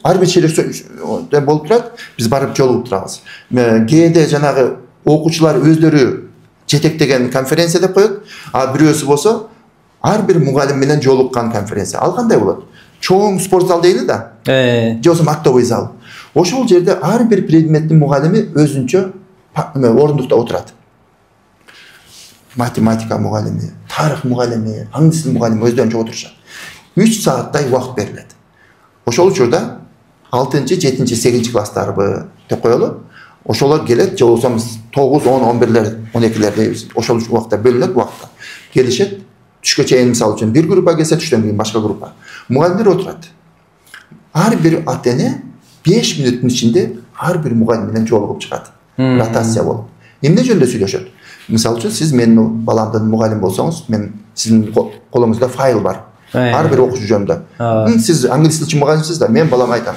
ар бир чейректе болуп турат, биз барып жолугуп турабыз. Кээде жанагы окуучулар өздөрү жетектеген конференция деп коет, а бирөөсү болсо ар бир мугалим менен жолуккан конференция. Ал кандай болот? Чоң спорт зал дейли да. Же болсо актовый зал. Ошол жерде ар бир предметтин мугалими өзүнчө орундукта отурат. Математика мугалими, тарых мугалими, англис тили мугалими өздөрүнчө отурушат. 3 сааттай убакыт берилет. Ошол учурда 6-7-8 класстарбы деп коелу. Ошолор келет, же болбосо 9, 10, 11-лер, 12-лер дейбиз. Ошол убакытта бөлүнөт убакытта. Келишет. Түшкө чейин мисалы үчүн бир группа келсе, түштөн кийин башка группа. Мугалимдер отурат. Ар бир ата эне 5 мүнөттүн ичинде ар бир мугалим менен жолугуп чыгат. Ротация болуп. Эмне жөнүндө сүйлөшөт? Мисалы үчүн сиз менин баламдын мугалим болсоңуз, сиздин колуңузда файл бар. Ар бир окуучу жөнүндө. Сиз англис тилчи мугалимсиз да, мен балама айтам.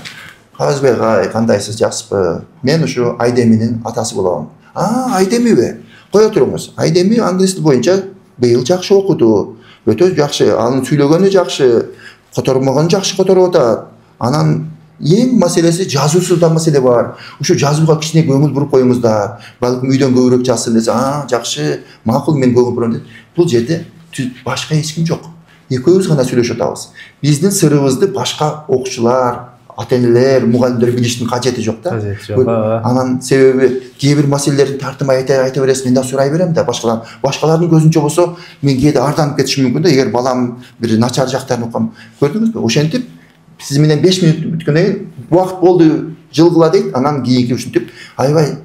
Казбек ай, кандайсыз, жакшысызбы? Мен ушу Айдеминин атасы болом. Айдемиби? Кое туруңуз. Айдеми англис тил боюнча быйыл жакшы окуду. Өтө жакшы, анын сүйлөгөнү жакшы, котормогон жакшы которуп атат. Анан эң маселеси жазуусузда маселе бар. Ушу жазууга кичине көңүл буруп коюңуз да. Балким үйдөн көбүрөөк жазсын десе, жакшы, макул, мен көңүл бурам деп. Бул жерде башка эч ким жок. Экөөбүз гана сүйлөшүп атабыз. Биздин сырыбызды башка окуучулар, ата энелер, мугалимдер билиштин кажети жок да. Анан себеби кээ бир маселелерди тартымай айта бересиз, мен да сурай берем да, башкалардын көзүнчө болсо мен кээде арданып кетишим мүмкүн да, эгер балам бир начар жактарын уккан. Көрдүңүзбү? Ошентип сиз менен 5 мүнөт бүткөндөн кийин убакыт болду, жылгыла дейт, анан кийинки ушинтип аябай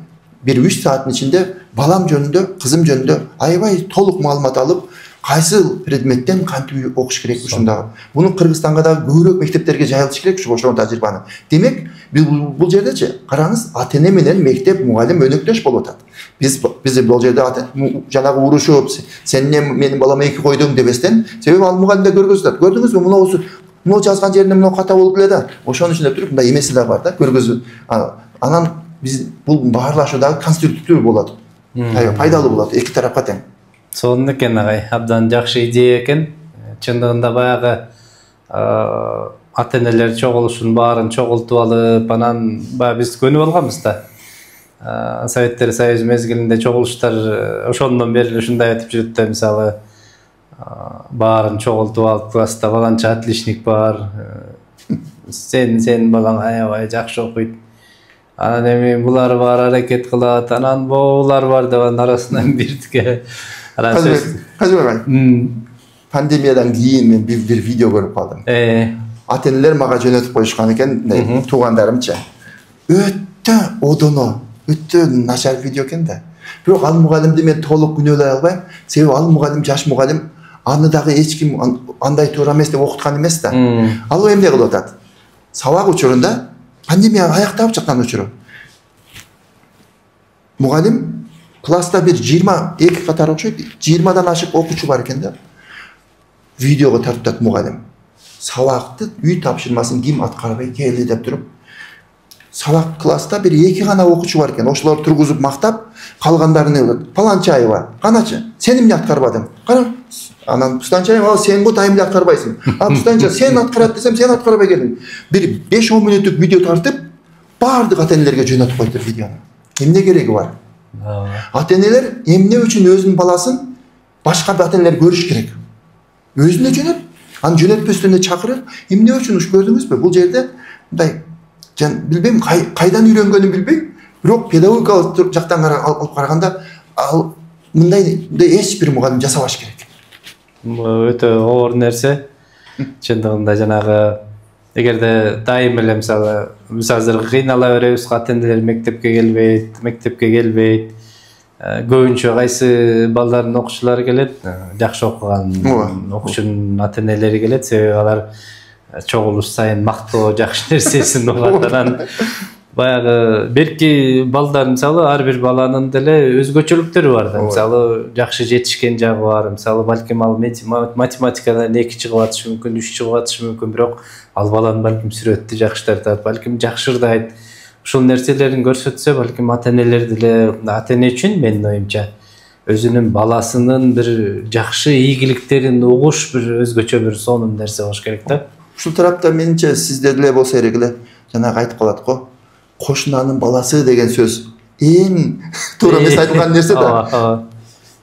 бир 3 сааттын ичинде балам жөнүндө, кызым жөнүндө аябай толук маалымат алып, кайсы предметтен кантип окуш керек ушундагы. Буну Кыргызстанга да көбүрөөк мектептерге жайылтыш керек ошол тажрыйбаны. Демек, бул жердечи караңыз, ата эне менен мектеп мугалим өнөктөш болуп атат. Биз бул жерде жанагы урушуп, сен менин балама 2 койдуң дебестен, себеби ал мугалимде көргөзүп атат. Көрдүңүзбү, муну жазган жеринде муну ката болуп келе да. Ошонун үчүн деп туруп, мындай эмеси да бар да, көргөзүп. Анан биз бул баарлашуу дагы конструктивдүү болот. Пайдалуу болот эки тарапка тең. Сонун экен агай, абдан жакшы идея экен. Чындыгында баягы ата энелер чогулушун баарын чогултуп алып, анан биз көнүп алганбыз да. Советтер Союзу мезгилинде чогулуштар ошондон бери ушундай өтүп жүрөт да, мисалы баарын чогултуп алып класста баланча отличник бар, сен балаң аябай жакшы окуйт, анан эми булар бар аракет кылат, анан булар бар деп анын арасынан бирдикке пандемиядан кийин мен бир видео көрүп калдым. Ата-энелер мага жөнөтүп коюшкан экен, туугандарымча. Өтө одоно, өтө начар видео экен да. Бирок ал мугалимди мен толук күнөөлөй албайм. Себеби ал мугалим жаш мугалим, аны дагы эч ким андай туура эмес деп окуткан эмес да. Ал эмне кылып атат? Сабак учурунда пандемия аякталып жаткан учуру. Мугалим класста бир 22 катар окшойт, 20дан ашык окуучу бар экен да. Видеого тартат мугалим. Сабакты үй тапшырмасын ким аткарбай келди деп туруп. Сабак класста бир 2 гана окуучу бар экен. Ошолор тургузуп мактап, калгандарын Паланчаева, каначы, сен эмне аткарбадың? Кара. Анан Пустанчаева, сен бу тайымды аткарбайсың. Пустанча, сен аткарат десем, сен аткарбай келдиң. Бир 5-10 мүнөттүк видео тартып, бардык ата-энелерге жөнөтүп койду видеону. Эмне кереги бар? Ата-энелер эмне үчүн өзүнүн баласын башка ата-энелер көрүш керек? Өзүнө жөнөт, аны жөнөтпөстөн эле чакырып, эмне үчүн уш көрдүңүзбү? Бул жерде мындай билбейм, кайдан үйрөнгөнүн билбейм, бирок педагогикалык жактан алып караганда ал мындай эч бир мугалим жасабаш керек. Өтө оор нерсе. Чындыгында жанагы эгерде дайым эле мисалы биз азыр кыйнала беребиз, ата-энелер мектепке келбейт. Көбүнчө кайсы балдардын окуучулары келет, жакшы окуган окуучунун ата-энелери келет, себеби алар чогулуш сайын мактоо жакшы нерсесин угат. Анан баягы берки балдар мисалы ар бир баланын деле өзгөчөлүктөрү бар да. Мисалы жакшы жетишкен жагы бар. Мисалы балким ал математикадан 2 чыгып атышы мүмкүн, 3 чыгып атышы мүмкүн, бирок ал баланын балким сүрөттү жакшы тартат, балким жакшы ырдайт. Ушул нерселерин көрсөтсө, балким ата-энелер деле, ата-эне үчүн менин оюмча өзүнүн баласынын бир жакшы ийгиликтерин угуш бир өзгөчө бир сонун нерсе болуш керек да. Ушул тарапта менимче сизде деле болсо керек эле, жанагы айтып калат го. Кошунанын баласы деген сөз эң туура эмес айтылган нерсе да.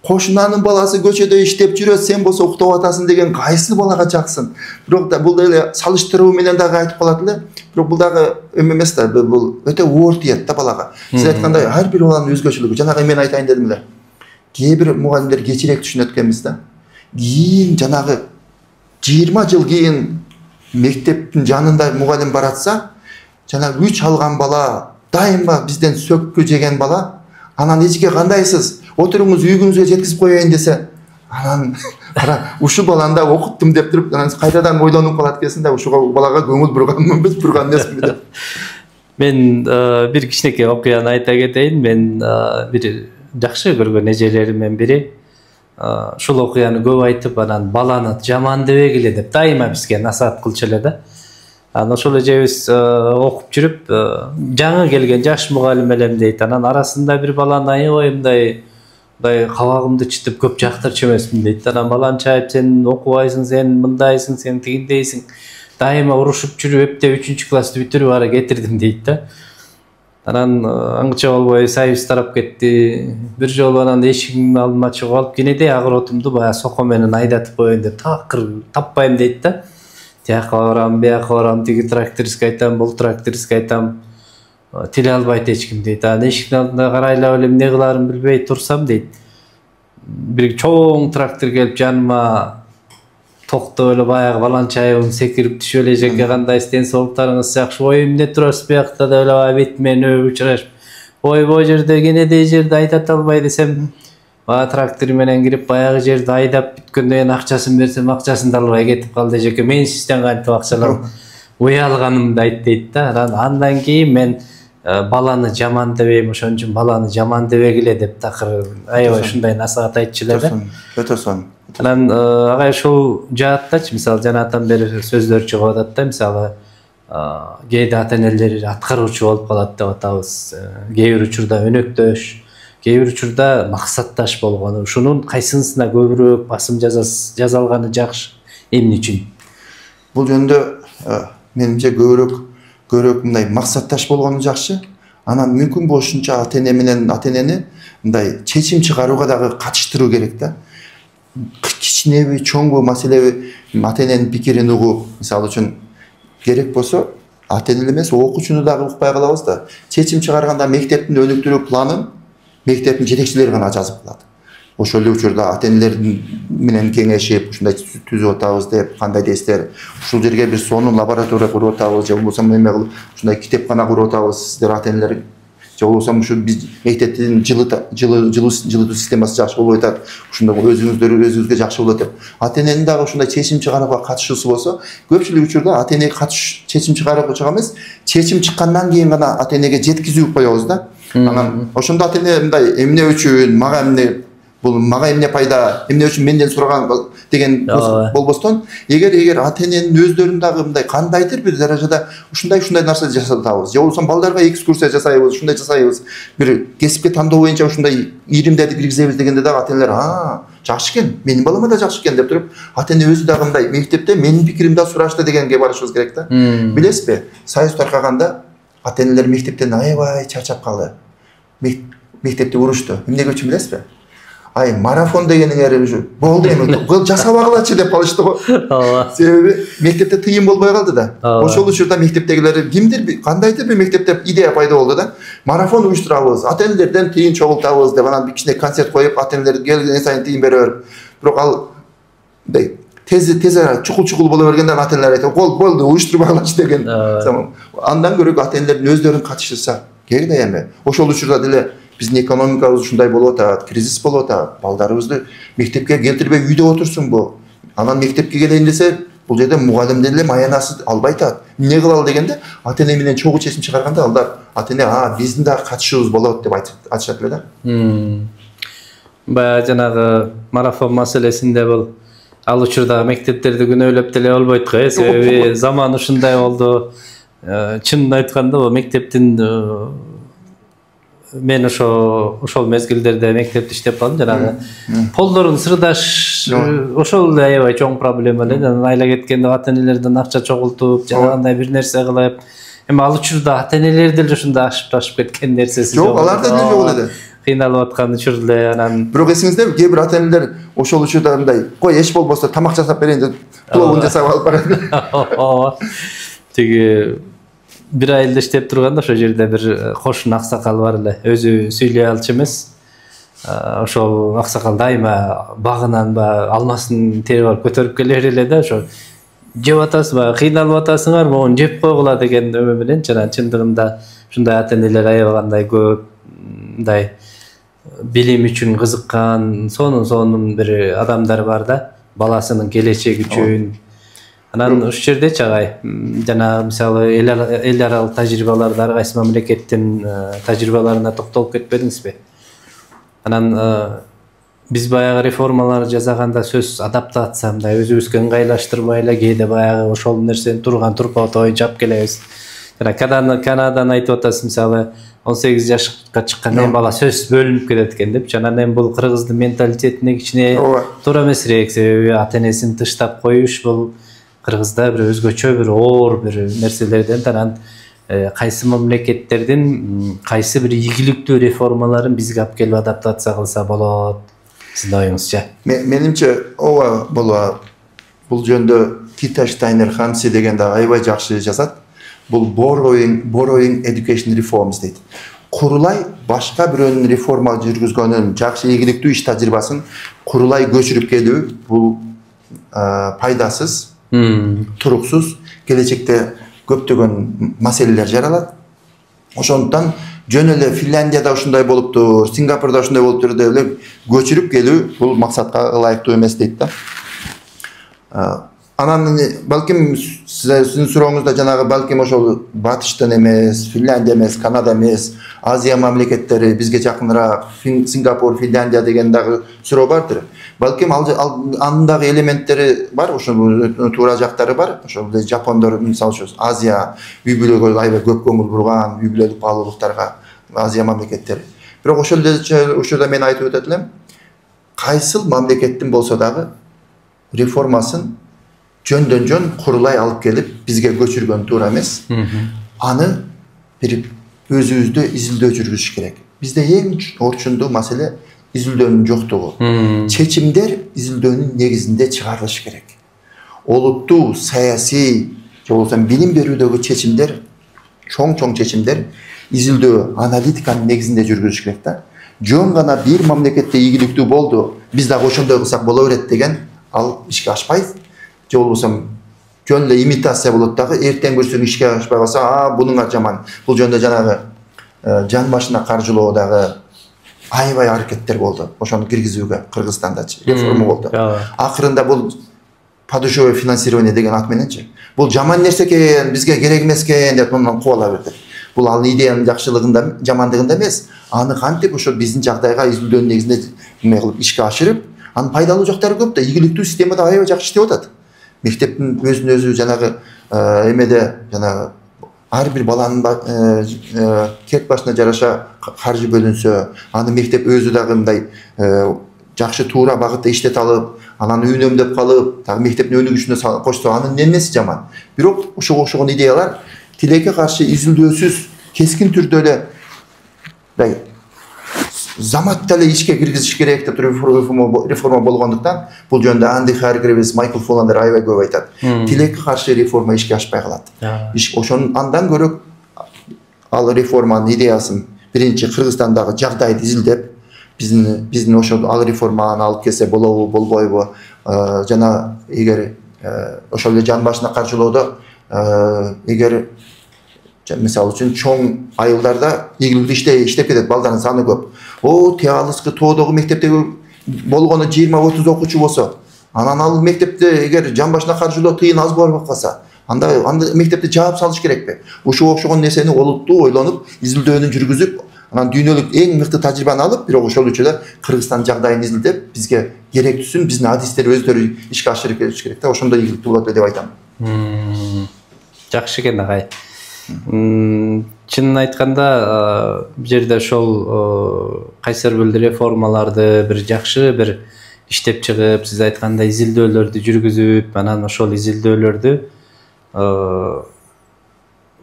Кошунанын баласы көчөдө иштеп жүрөт, сен болсо уктап атасың деген кайсы балага жаксын? Бирок да бул деле салыштыруу менен дагы айтып калат эле. Бирок бул дагы эмес да, бул өтө оор тиет да балага. Сиз айткандай ар бир баланын өзгөчөлүгү. Жанагы мен айтайын дедим эле. Кээ бир мугалимдер кечирээк түшүнөт экенбиз да. Кийин жанагы 20 жыл кийин мектептин жанында мугалим баратса, жанагы 3 алган бала, дайыма бизден сөккү жеген бала, анан эчке кандайсыз? Отуруңуз үйгүңүзгө жеткизип коеюн десе, анан ушу баланы да окуттум деп туруп, анан кайрадан ойлонуп калат экенсиң да, ушуга балага көңүл бурганмынбы, бурган эмесминби деп. Мен бир кичинекей окуяны айта кетейин. Мен бир жакшы көргөн эжелеримден бири ушул окуяны көп айтып, анан баланы жаман дебегиле деп дайыма бизге насаат кылчу эле да. Анан ошол эжебиз окуп жүрүп, жаңы келген жаш мугалим элем дейт. Анан арасында бир баланы аябай мындай кабагымды чытып көп жактырчу эмесмин дейт. Анан баланча сен окубайсың, сен мындайсың, сен тигиндейсиң. Дайыма урушуп жүрүп, эптеп 3-классты бүтүрүп ара кетирдим дейт да. Анан аңча болбой сайыбыз тарап кетти. Бир жолу анан эшигиңдин алдыма чыгып алып, кенедей агыротумду баягы сокко менен айдатып коеюн деп такыр таппайм дейт да. Тияка барам, бияка барам, тиги трактористке айтам, бул трактористке айтам. Тиле албайт эч ким дейт. Анан эшиктин алдында карайлап эле эмне кыларын билбей турсам дейт. Бир чоң трактор келип жаныма токтоп эле баягы баланчайым секирип түшүп эле эжеке кандайсыз, ден соолуктарыңыз жакшы, ой эмне турасыз биякта деп эле бет менен өбүп чыгышып, ой бул жерде кенедей жерди айдата албай десем, трактор менен кирип баягы жерди айдап бүткөндөн кийин акчасын берсем, акчасын да албай кетип калды эжеке. Мен сизден кантип акчалап уялганымды айт дейт да. Андан кийин мен баланы жаман дебейм, ошон үчүн баланы жаман дебегиле деп такыр аябай ушундай насаат айтчу эле да. Өтө сонун. Анан агай ушул жааттачы, мисалы жанатан бери сөздөр чыгып атат да, мисалы кээде ата-энелер аткаруучу болуп калат деп атабыз. Кээ бир учурда өнөктөш, кээ бир учурда максатташ болгону. Ушунун кайсынысына көбүрөөк басым жазалганы жакшы, эмне үчүн? Бул жөнүндө менимче көбүрөөк мындай максатташ болгону жакшы. Анан мүмкүн болушунча ата-эне менен ата-энени мындай чечим чыгарууга дагы катыштыруу керек да. Кичинеби, чоңбу маселеби ата-эненин пикирин угуп, мисалы үчүн керек болсо, ата-эне эмес, окуучуну дагы укпай калабыз да. Чечим чыгарганда мектептин өнүктүрүү планын мектептин жетекчилери гана жазып калат. Ошол эле учурда ата-энелер менен кеңешип, ушундай түзүп атабыз деп, кандай дейсиздер? Ушул жерге бир сонун лаборатория куруп атабыз, же болбосо эме кылып, ушундай китепкана куруп атабыз, сиздер ата-энелер. Же болбосо ушу биз мектептин жылытуу системасы жакшы болбой атат. Ушунда өзүңүзгө жакшы болот деп. Ата-эненин дагы ушундай чечим чыгарууга катышуусу болсо, көпчүлүк учурда ата-эне чечим чыгарууга эмес, чечим чыккандан кийин гана ата-энеге жеткизип коебуз да. Анан ошондо ата-эне мындай эмне үчүн, мага эмне, бул мага эмне пайда, эмне үчүн менден сураган деген болбостон, эгер ата-эненин өздөрүн дагы мындай кандайдыр бир даражада ушундай нерсе жасатабыз, же болбосо балдарга экскурсия жасайбыз, ушундай жасайбыз, бир кесипке тандоо боюнча ушундай иримдерди киргизебиз дегенде дагы ата-энелер жакшы экен, менин балама да жакшы экен деп туруп, ата-эне өзү дагы мындай мектепте менин пикиримди сурашты дегенге барышыбыз керек да. Билесизби, Союз таркаганда ата-энелер мектептен аябай чарчап калды. Мектепте урушту. Эмнеге үчүн билесизби? Марафон дегениңер болду эми, жасабагылачы деп калышты го. Себеби мектепте тыйым болбой калды да. Ошол учурда мектептегилер кимдир кандайдыр бир мектепте идея пайда болду да. Марафон уюштурабыз, ата-энелерден тыйын чогултабыз деп анан бир кичине концерт коюп, ата-энелер келген сайын тыйын бере берип. Бирок ал тез чукул боло бергенде ата-энелер айтат, болду, уюштурбагылачы деген. Андан көрө ата-энелердин өздөрүн катышса керек да эми. Ошол учурда деле биздин экономикабыз ушундай болуп атат, кризис болуп атат. Балдарыбызды мектепке келтирбей үйдө отурсунбу? Анан мектепке келейин десе, бул жерде мугалимдер эле маянасы албай атат. Эмне кылалы дегенде, ата-эне менен чогуу чечим чыгарганда алдар ата-эне, биздин да катышуубуз болот деп айтышат эле да. Баягы жанагы марафон маселесинде бул ал учурдагы мектептерди күнөөлөп деле болбойт го, себеби заман ушундай болду. Чынын айтканда, бул мектептин мен ошол мезгилдерде мектепте иштеп калдым, жанагы полдорун сырдаш ошол эле аябай чоң проблема эле. Айла кеткенде ата-энелерден акча чогултуп, жанагындай бир нерсе кылып, эми ал учурда ата-энелер деле ушундай ашып кеткен нерсеси жок, аларда деле жок эле. Кыйналып аткан учурда анан бирок эсиңизде кээ бир ата-энелер ошол учурда мындай, кой эч болбосо тамак жасап берейин деп пловун жасап алып барат. Тиги бир айылда иштеп турганда ошол жерде бир кошун аксакал бар эле, өзү сүйлөй алчу эмес. Ошол аксакал дайыма багынан алмасын терип алып көтөрүп келе эле да, ошо жеп атасызбы, кыйналып атасыңар, могун жеп койгула деген өмө менен жана чындыгында ушундай ата-энелер аябай кандай көп мындай билим үчүн кызыккан, сонун бир адамдар бар да, баласынын келечеги үчүн. Анан ушул жерде чагай жана мисалы эл аралык тажрыйбаларды ар кайсы мамлекеттин тажрыйбаларына токтолуп кетпедиңизби? Анан биз баягы реформалар жасаганда сөз адаптация, мындай өзүбүзгө ыңгайлаштырбай эле кээде баягы ошол нерсени турпа-тоо жап келебиз. Жана Канададан айтып атасыз, мисалы 18 жашка чыккандан бала сөз бөлүнүп кетет экен деп. Анан эми бул кыргыздын менталитетине кичине туура эмесирээк, себеби ата-энесин тыштап коюш бул кыргызда бир өзгөчө бир оор бир нерселерден. Анан кайсы мамлекеттердин кайсы бир ийгиликтүү реформаларын бизге алып келип адаптация кылса болот, сиздин оюңузча? Менимче ооба болот. Бул жөндө Кита Штайнер Хамси деген да аябай жакшы жазат. Бул borrowing education reforms дейт. Курулай башка бирөөнүн реформа жүргүзгөнүн жакшы ийгиликтүү иш тажрыйбасын курулай көчүрүп келүү бул пайдасыз, туруксуз, келечекте көптөгөн маселелер жаралат. Ошондуктан жөн эле Финляндияда ушундай болуптур, Сингапурда ушундай болуптур деп эле көчүрүп келүү бул максатка ылайыктуу эмес дейт да. Анан балким сиздин сурооңузда жанагы балким ошол Батыштан эмес, Финляндия эмес, Канада эмес, Азия мамлекеттери бизге жакыныраак, Сингапур, Финляндия деген дагы суроо бардыр. Балким анын дагы элементтери бар, ошол туура жактары бар. Ошол Жапондор, мисалы үчүн Азия үй бүлөгө аябай көп көңүл бурган, үй бүлөлүк баалуулуктарга Азия мамлекеттери. Бирок ошол учурда мен айтып өтөт элем, кайсыл мамлекеттин болсо дагы реформасын жөндөн-жөн курулай алып келип бизге көчүргөн туура эмес. Аны бир өзүбүздө изилдөө жүргүзүш керек. Бизде эң орчундуу маселе изилдөөнүн жоктугу. Чечимдер изилдөөнүн негизинде чыгарылышы керек. Олуттуу саясий же болбосо билим берүүдөгү чечимдер, чоң чечимдер изилдөө аналитиканын негизинде жүргүзүш керек да. Жөн гана бир мамлекетте ийгиликтүү болду, биз дагы ошондой кылсак боло берет деген ал ишке ашпайт. Же болбосо жөн эле имитация болот дагы, эртең көрсөң ишке ашпай калса, бунуңа жаман. Бул жөнүндө жанагы жан башына каржылоодагы аябай аракеттер болду. Ошону киргизүүгө Кыргызстандачы реформа болду. Акырында бул падышевое финансирование деген ат мененчи. Бул жаман нерсе экен, бизге керек эмес экен деп мындан кубала берди. Бул ал идеянын жакшылыгында, жамандыгында эмес. Аны кантип ошо биздин жагдайга изилдөөнүн негизинде эме кылып ишке ашырып, анын пайдалуу жактары көп да, игиликтүү системада аябай жакшы иштеп атат. Мектептин өзүн-өзү жанагы эмеде жанагы ар бир баланын кет башына жараша каржы бөлүнсө, аны мектеп өзү дагы мындай жакшы туура багытта иштете алып, анан үнөмдөп калып, дагы мектептин өнүгүшүнө кошсо, анын эмнеси жаман. Бирок ошого окшогон идеялар тилекке каршы изилдөөсүз, кескин түрдө эле заматта эле ишке киргизиш керек деп реформа болгондуктан, бул жөнүндө Анди Харгривс, Майкл Фолландер аябай көп айтат. Тилекке каршы реформа ишке ашпай калат. Ошонун андан көрө ал реформанын идеясын биринчи Кыргызстандагы жагдайды изилдеп, биздин ошол ал реформаны алып келсе болобу, болбойбу, жана эгер ошол эле жан башына каржылоодо эгер мисалы үчүн чоң айылдарда ийгиликтүү иштеп кетет, балдардын саны көп. Те алыскы тоодогу мектептеги болгону 20-30 окуучу болсо, анан ал мектепте эгер жан башына каржылоо тыйын аз болуп калса, анда мектепти жаап салыш керекпи? Ушуга окшогон нерсени олуттуу ойлонуп, изилдөөнү жүргүзүп, анан дүйнөлүк эң мыкты тажрыйбаны алып, бирок ошол үчүн эле Кыргызстан жагдайын изилдеп, бизге керектүүсүн биздин адистер өздөрү ишке ашырып кетиш керек да, ошондо ийгиликтүү болот деп айтам. Жакшы экен агай. Чынын айтканда, бул жерде ошол кайсыр бир реформаларды бир жакшы бир иштеп чыгып, сиз айткандай изилдөөлөрдү жүргүзүп, анан ошол изилдөөлөрдү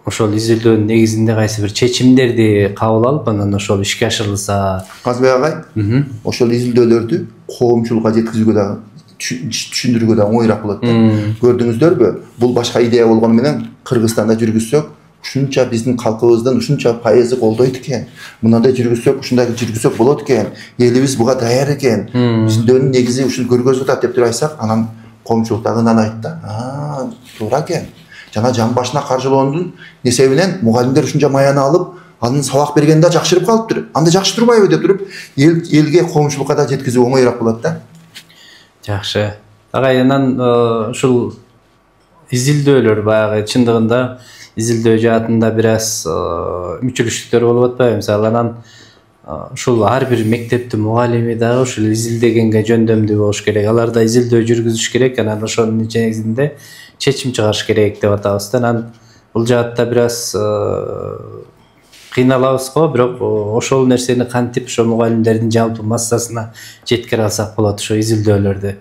ошол изилдөөнүн негизинде кайсы бир чечимдерди кабыл алып, анан ошол ишке ашырылса. Казбек агай, ошол изилдөөлөрдү коомчулукка жеткизүүгө дагы, түшүндүрүүгө дагы оңоюраак болот да. Көрдүңүздөрбү? Бул башка идея болгону менен Кыргызстанда жүргүзсөк, ушунча биздин калкыбыздын ушунча пайызы колдойт экен. Мындай жүргүзсөк, ушундай жүргүзсөк болот экен. Элибиз буга даяр экен. Изилдөөнүн негизи ушул көргөзүп атат деп туруп айтсак, анан коомчулук дагы нанайт да. Туура экен. Жана жан башына каржылоонун несебинен мугалимдер ушунча маяны алып, анын сабак бергенде жакшырып калыптыр. Анда жакшы турбайбы деп туруп, элге, коомчулукка да жеткизүү оңоюраак болот да. Жакшы. Агай, анан ушул изилдөөлөр баягы чындыгында изилдөө жаатында бир аз мүчүлүштүктөр болуп атпайбы? Мисалы, анан ушул ар бир мектептин мугалими дагы ушул изилдегенге жөндөмдүү болуш керек. Алар да изилдөө жүргүзүш керек, анан ошонун негизинде чечим чыгарыш керек деп атабыз да. Анан бул жаатта бир аз кыйналабыз го, бирок ошол нерсени кантип ошо мугалимдердин жалпы массасына жеткире алсак болот ошо изилдөөлөрдү?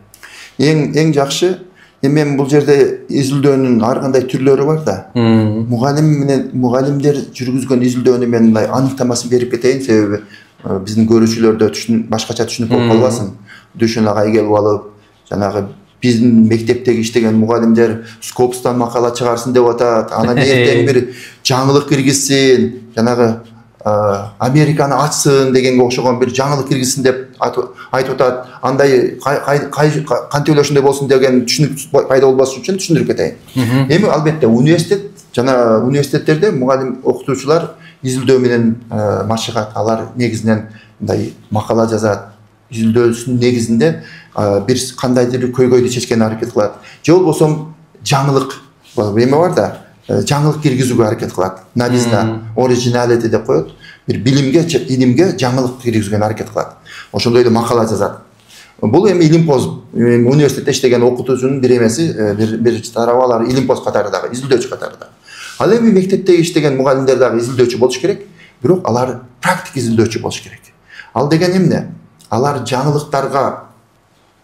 Эң жакшы эми бул жерде изилдөөнүн ар кандай түрлөрү бар да. Мугалимдер жүргүзгөн изилдөөнү мен мындай аныктамасын берип кетейин, себеби биздин көрүүчүлөрдө башкача түшүнүп болуп калбасын. Дүшүн агай келип алып, жанагы биздин мектептеги иштеген мугалимдер Скопстан макала чыгарсын деп атат, анан эртең бир жаңылык киргизсин, жанагы Американы ачсын дегенге окшогон бир жаңылык киргизсин деп айтып атат. Андай кантип эле ошондой болсун деген түшүнүк пайда болбош үчүн түшүндүрүп кетейин. Эми албетте университеттерде мугалим окутуучулар изилдөө менен машыгат, алар негизинен мындай макала жазат, изилдөөсүнүн негизинде бир кандайдыр бир көйгөйдү чечкенге аракет кылат. Же болбосо жаңылык эме бар да, жаңылык киргизүүгө аракет кылат. Новизна, оригиналити деп коет. Бир илимге жаңылык киргизүүгө аракет кылат. Ошондой эле макала жазат. Бул эми илимпоз, университетте иштеген окутуучунун бир эмеси, бир тарабы алар илимпоз катары дагы, изилдөөчү катары дагы. Ал эми мектепте иштеген мугалимдер дагы изилдөөчү болуш керек, бирок алар практик изилдөөчү болуш керек. Ал деген эмне? Алар жаңылыктарга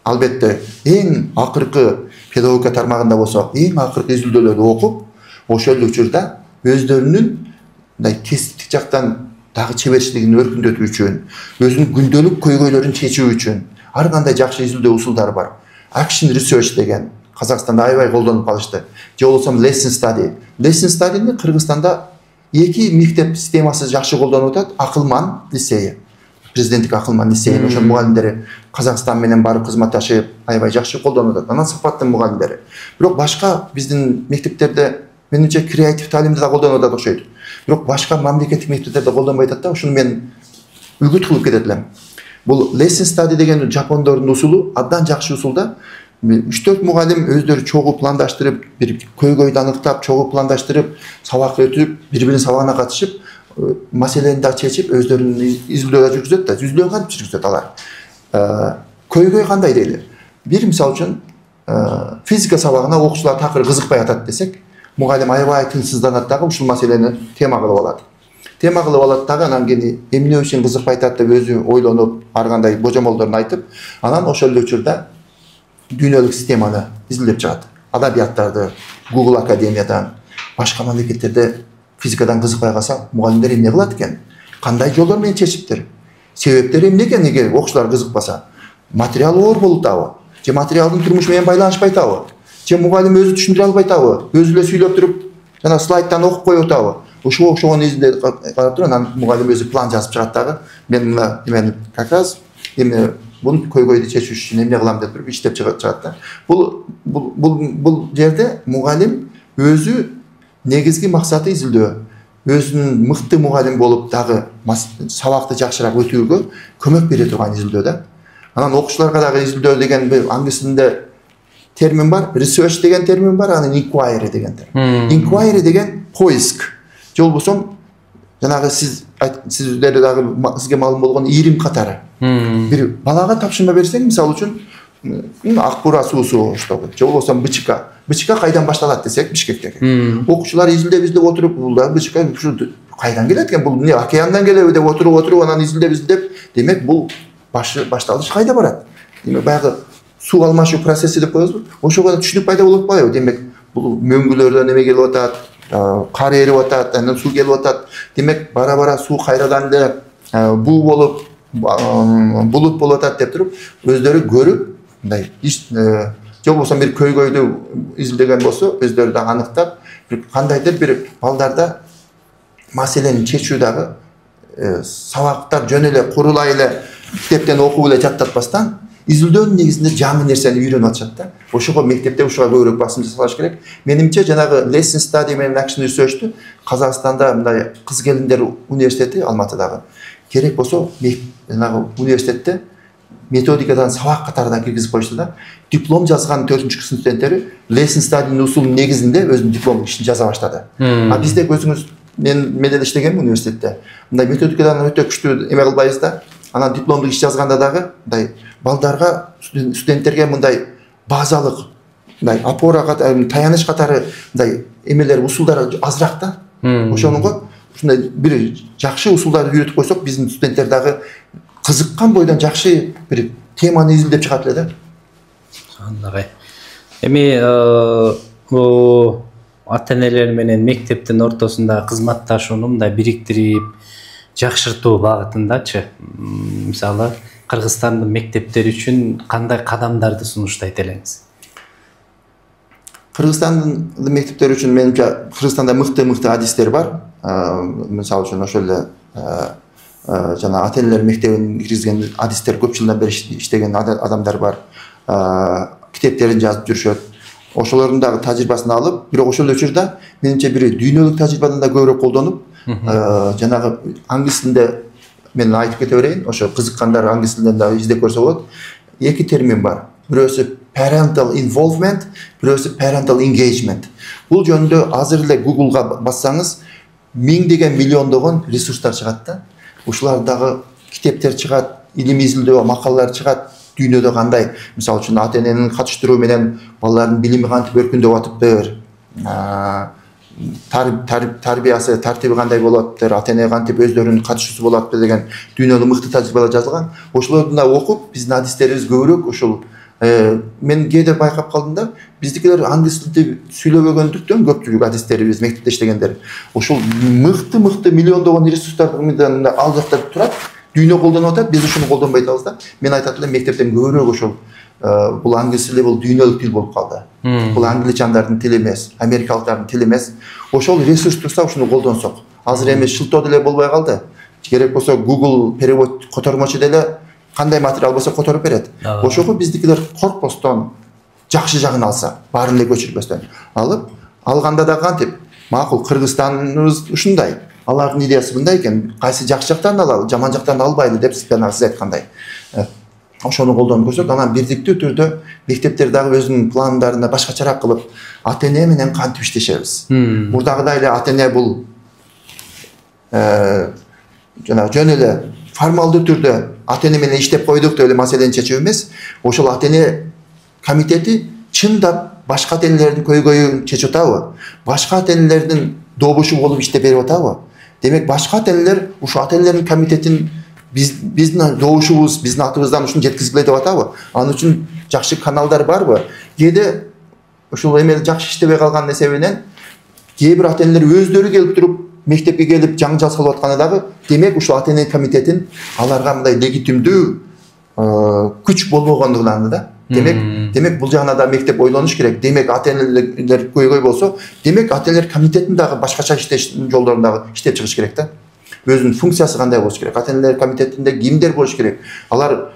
албетте эң акыркы педагогика тармагында болсо, эң акыркы изилдөөлөрдү окуп, ошол учурда өздөрүнүн мындай кесиптик жактан дагы чеберчилигин өркүндөтүү үчүн, өзүнүн күндөлүк көйгөйлөрүн чечүү үчүн ар кандай жакшы изилдөө усулдары бар. Action research деген Казакстанда аябай колдонуп калышты. Же болбосо lesson study. Lesson study'ни Кыргызстанда эки мектеп системасы жакшы колдонуп атат. Акылман лицейи, президенттик Акылман лицейи, ошол мугалимдери Казакстан менен барып кызматташып, аябай жакшы колдонуп атат. Анан сапаттуу мугалимдери. Бирок башка биздин мектептерде менимче креатив таалимди да колдонуп атат окшойт. Бирок башка мамлекеттик мектептерде колдонбой атат да, ушуну мен үгүт кылып кетет элем. Бул lesson study деген жапондордун усулу абдан жакшы усул да. 3-4 мугалим өздөрү чогуу пландаштырып, бир көйгөйдү аныктап, чогуу пландаштырып, сабак өтүп, бири-биринин сабагына катышып, маселени да чечип, өздөрүнүн изилдөө жүргүзөт да, изилдөө кантип жүргүзөт алар. Көйгөй кандай дейли? Бир мисал үчүн физика сабагына окуучулар такыр кызыкпай атат десек, мугалим аябай тынчсызданат дагы ушул маселени тема кылып алат. Тема кылып алат дагы, анан кийин эмне үчүн кызыкпай атат деп өзү ойлонуп, ар кандай божомолдорун айтып, анан ошол эле учурда дүйнөлүк системаны изилдеп чыгат. Адабияттарды, Google Академиядан, башка мамлекеттерде физикадан кызыкпай калса, мугалимдер эмне кылат экен? Кандай жолдор менен чечиптир? Себептери эмне экен эгер окуучулар кызыкпаса? Материал оор болуп атабы? Же материалдын турмуш менен байланышпай атабы? Же мугалим өзү түшүндүрө албай атабы? Өзү эле сүйлөп туруп, жана слайдтан окуп коюп атабы? Ошого окшогон изилдеп карап туруп, анан мугалим өзү план жазып чыгат дагы. Мен мына эмени как раз эмне бул көйгөйдү чечүү үчүн эмне кылам деп туруп иштеп чыгат да. Бул жерде мугалим өзү негизги максаты изилдөө. Өзүнүн мыкты мугалим болуп дагы сабакты жакшыраак өтүүгө көмөк бере турган изилдөө да. Анан окуучуларга дагы изилдөө деген англис тилинде термин бар, research деген термин бар, анан inquiry деген термин. Inquiry деген поиск. Же болбосо жанагы сиздер дагы сизге маалым болгон ирим катары. Бир балага тапшырма берсең, мисалы үчүн ак бура суусу оштогу, же болбосо бычка. Бычка кайдан башталат десек, Бишкектеги. Окуучулар изилдеп отуруп, бул да бычка кайдан келет экен? Бул эмне океандан келеби деп отуруп, анан изилдеп, демек бул башталыш кайда барат? Демек баягы суу алмашуу процесси деп коебузбу? Ошого түшүнүк пайда болуп калабы? Демек бул мөңгүлөрдөн эме келип атат, кар эрип атат, анан суу келип атат. Демек бара суу кайрадан эле буу болуп, булут болуп атат деп туруп, өздөрү көрүп, мындай же болбосо бир көйгөйдү изилдеген болсо, өздөрү да аныктап, кандайдыр бир балдарда маселени чечүү дагы сабактар жөн эле курулай эле китептен окуп эле жаттатпастан, изилдөөнүн негизинде жаңы нерсени үйрөнүп атышат да. Ошого мектепте ушуга көбүрөөк басым жасалыш керек. Менимче жанагы lesson study менен action research'ту Казакстанда мындай кыз келиндер университети Алматыдагы керек болсо жанагы университетте методикадан сабак катарына киргизип коюшту да. Диплом жазган 4-курс студенттери lesson study'нын усулунун негизинде өзүнүн дипломдук ишин жаза баштады. Бизде өзүңүз мен деле иштегенмин университетте. Мындай методикадан өтө күчтүү эме кылбайбыз да. Анан дипломдук иш жазганда дагы мындай балдарга, студенттерге мындай базалык, мындай опора катары, таяныч катары мындай эмелер, усулдар азыраак да. Ошоnuга ушундай бир жакшы усулдарды үйрөтүп койсок, биздин студенттер дагы кызыккан бойдон жакшы бир теманы изилдеп чыгат эле да. Андагай. Эми ата-энелер менен мектептин ортосунда кызматташууну мындай бириктирип, жакшыртуу багытындачы. Мисалы, Кыргызстандын мектептери үчүн кандай кадамдарды сунуштайт элеңиз? Кыргызстандын мектептери үчүн менимче Кыргызстанда мыкты адистер бар. Мисалы үчүн ошол эле жана ата-энелер мектебин киргизген адистер көп жылдан бери иштеген адамдар бар. Китептерин жазып жүрүшөт. Ошолордун дагы тажрыйбасын алып, бирок ошол учурда менимче бир дүйнөлүк тажрыйбадан да көбүрөөк колдонуп, жанагы англис тилинде мен айтып кете берейин, ошо кызыккандар англис тилинен да издеп көрсө болот. Эки термин бар. Бирөөсү parental involvement, бирөөсү parental engagement. Бул жөнүндө азыр эле Google'га бассаңыз, миңдеген миллиондогон ресурстар чыгат да. Ушулардагы китептер чыгат, илимий изилдөө макалалар чыгат. Дүйнөдө кандай, мисалы үчүн ата-эненин катыштыруу менен балдардын билими кантип өркүндөп атыптыр, тарбиясы, тартиби кандай болоттур, ата-эне кантип өздөрүнүн катышуусу болоттур деген дүйнөлүк мыкты тажрыйбалар жазылган. Ошолорду да окуп, биздин адистерибиз көбүрөөк ошол Мен кээде байкап калдым да, биздикилер англис тилде сүйлөбөгөндүктөн көпчүлүк адистерибиз, мектепте иштегендер ошол мыкты миллиондогон ресурстардын ал жакта турат, дүйнө колдонуп атат, биз ушуну колдонбой атабыз да. Мен айтат элем мектептен көбүрөөк ошол бул англис тили бул дүйнөлүк тил болуп калды. Бул англичандардын тили эмес, америкалыктардын тили эмес. Ошол ресурс турса ушуну колдонсок. Азыр эми шылтоо деле болбой калды. Керек болсо Google перевод котормочу деле кандай материал болсо которуп берет. Ошого биздикилер коркпостон жакшы жагын алса, баарын эле көчүрбөстөн алып, алганда да кантип, макул Кыргызстаныбыз ушундай. Алардын идеясы мындай экен, кайсы жакшы жактан алалы, жаман жактан албайлы деп сиз айткандай. Ошону колдонуп көрсөк, анан бирдиктүү түрдө мектептер дагы өзүнүн пландарына башкачараак кылып, ата-эне менен кантип иштешебиз. Мурдагыдай эле ата-эне бул жана жөн эле формалдуу түрдө ата-эне менен иштеп койдук деп эле маселени чечүү эмес, ошол ата-эне комитети чындап башка ата-энелердин көйгөйүн чечип атабы? Башка ата-энелердин добушу болуп иштеп берип атабы? Демек башка ата-энелер ушу ата-энелердин комитетин биздин добушубуз, биздин атыбыздан ушуну жеткизгиле деп атабы? Анын үчүн жакшы каналдар барбы? Кээде ушул эме жакшы иштебей калган эсебинен кээ бир ата-энелер өздөрү келип туруп мектепке келип жаңжал салып атканы дагы, демек ушул ата-эне комитетин аларга мындай легитимдүү күч болбогондугунан да. Демек бул жагына да мектеп ойлонуш керек. Демек ата-энелер көйгөй болсо, демек ата-энелер комитетин дагы башкача иштештин жолдорун дагы иштеп чыгыш керек да. Өзүнүн функциясы кандай болуш керек? Ата-энелер комитетинде кимдер болуш керек? Алар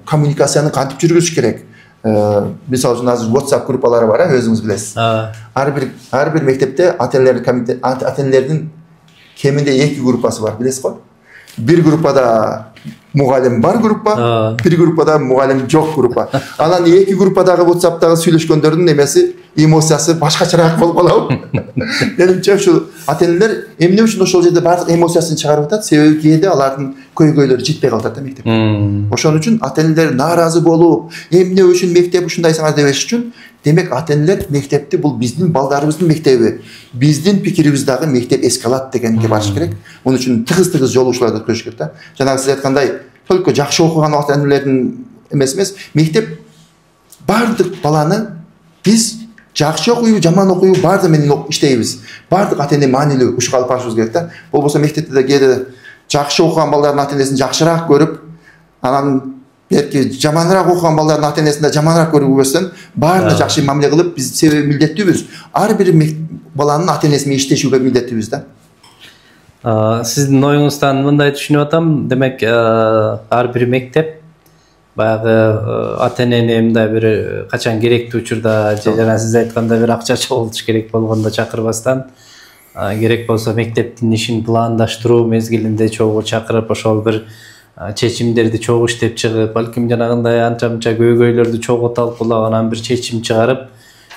коммуникацияны кантип жүргүзүш керек? Мисалы үчүн азыр WhatsApp группалары бар, өзүңүз билесиз. Ар бир мектепте ата-энелердин кеминде 2 группасы бар, билесиз го? Бир группада мугалим бар группа, бир группада мугалим жок группа. Анан 2 группадагы WhatsApp'тагы сүйлөшкөндөрдүн эмеси, эмоциясы башкачараак болуп калабы? Менимче ушул ата-энелер эмне үчүн ошол жерде бардык эмоциясын чыгарып атат? Себеби кээде алардын көйгөйлөрү жетпей калып атат да мектепте. Ошон үчүн ата-энелер нааразы болуп, эмне үчүн мектеп ушундайсыңар дебеш үчүн, демек ата-энелер мектепти бул биздин балдарыбыздын мектеби, биздин пикирибиз дагы мектеп эске алат дегенге барыш керек. Муну үчүн тыгыз жолугушууларды өткөрүш керек да. Жанагы сиз айткандай, только жакшы окуган ата-энелердин эмес, мектеп бардык баланы биз жакшы окуйбу, жаман окуйбу баарды менен иштейбиз. Бардык ата-эне маанилүү ушуга алып барышыбыз керек да. Болбосо мектепте да кээде жакшы окуган балдардын ата-энесин жакшыраак көрүп, анан берки жаманыраак окуган балдардын ата-энесин да жаманыраак көрүбөстөн баарына жакшы мамиле кылып, биз себеби милдеттүүбүз. Ар бир баланын ата-энеси менен иштешүүгө милдеттүүбүз да. Сиздин оюңуздан мындай түшүнүп атам, демек ар бир мектеп баягы ата-энени мындай бир качан керектүү учурда же жана сиз айткандай бир акча чогултуш керек болгондо чакырбастан, керек болсо мектептин ишин пландаштыруу мезгилинде чогуу чакырып, ошол бир чечимдерди чогуу иштеп чыгып, балким жанагындай анча-мынча көйгөйлөрдү чогуу талкуулап, анан бир чечим чыгарып,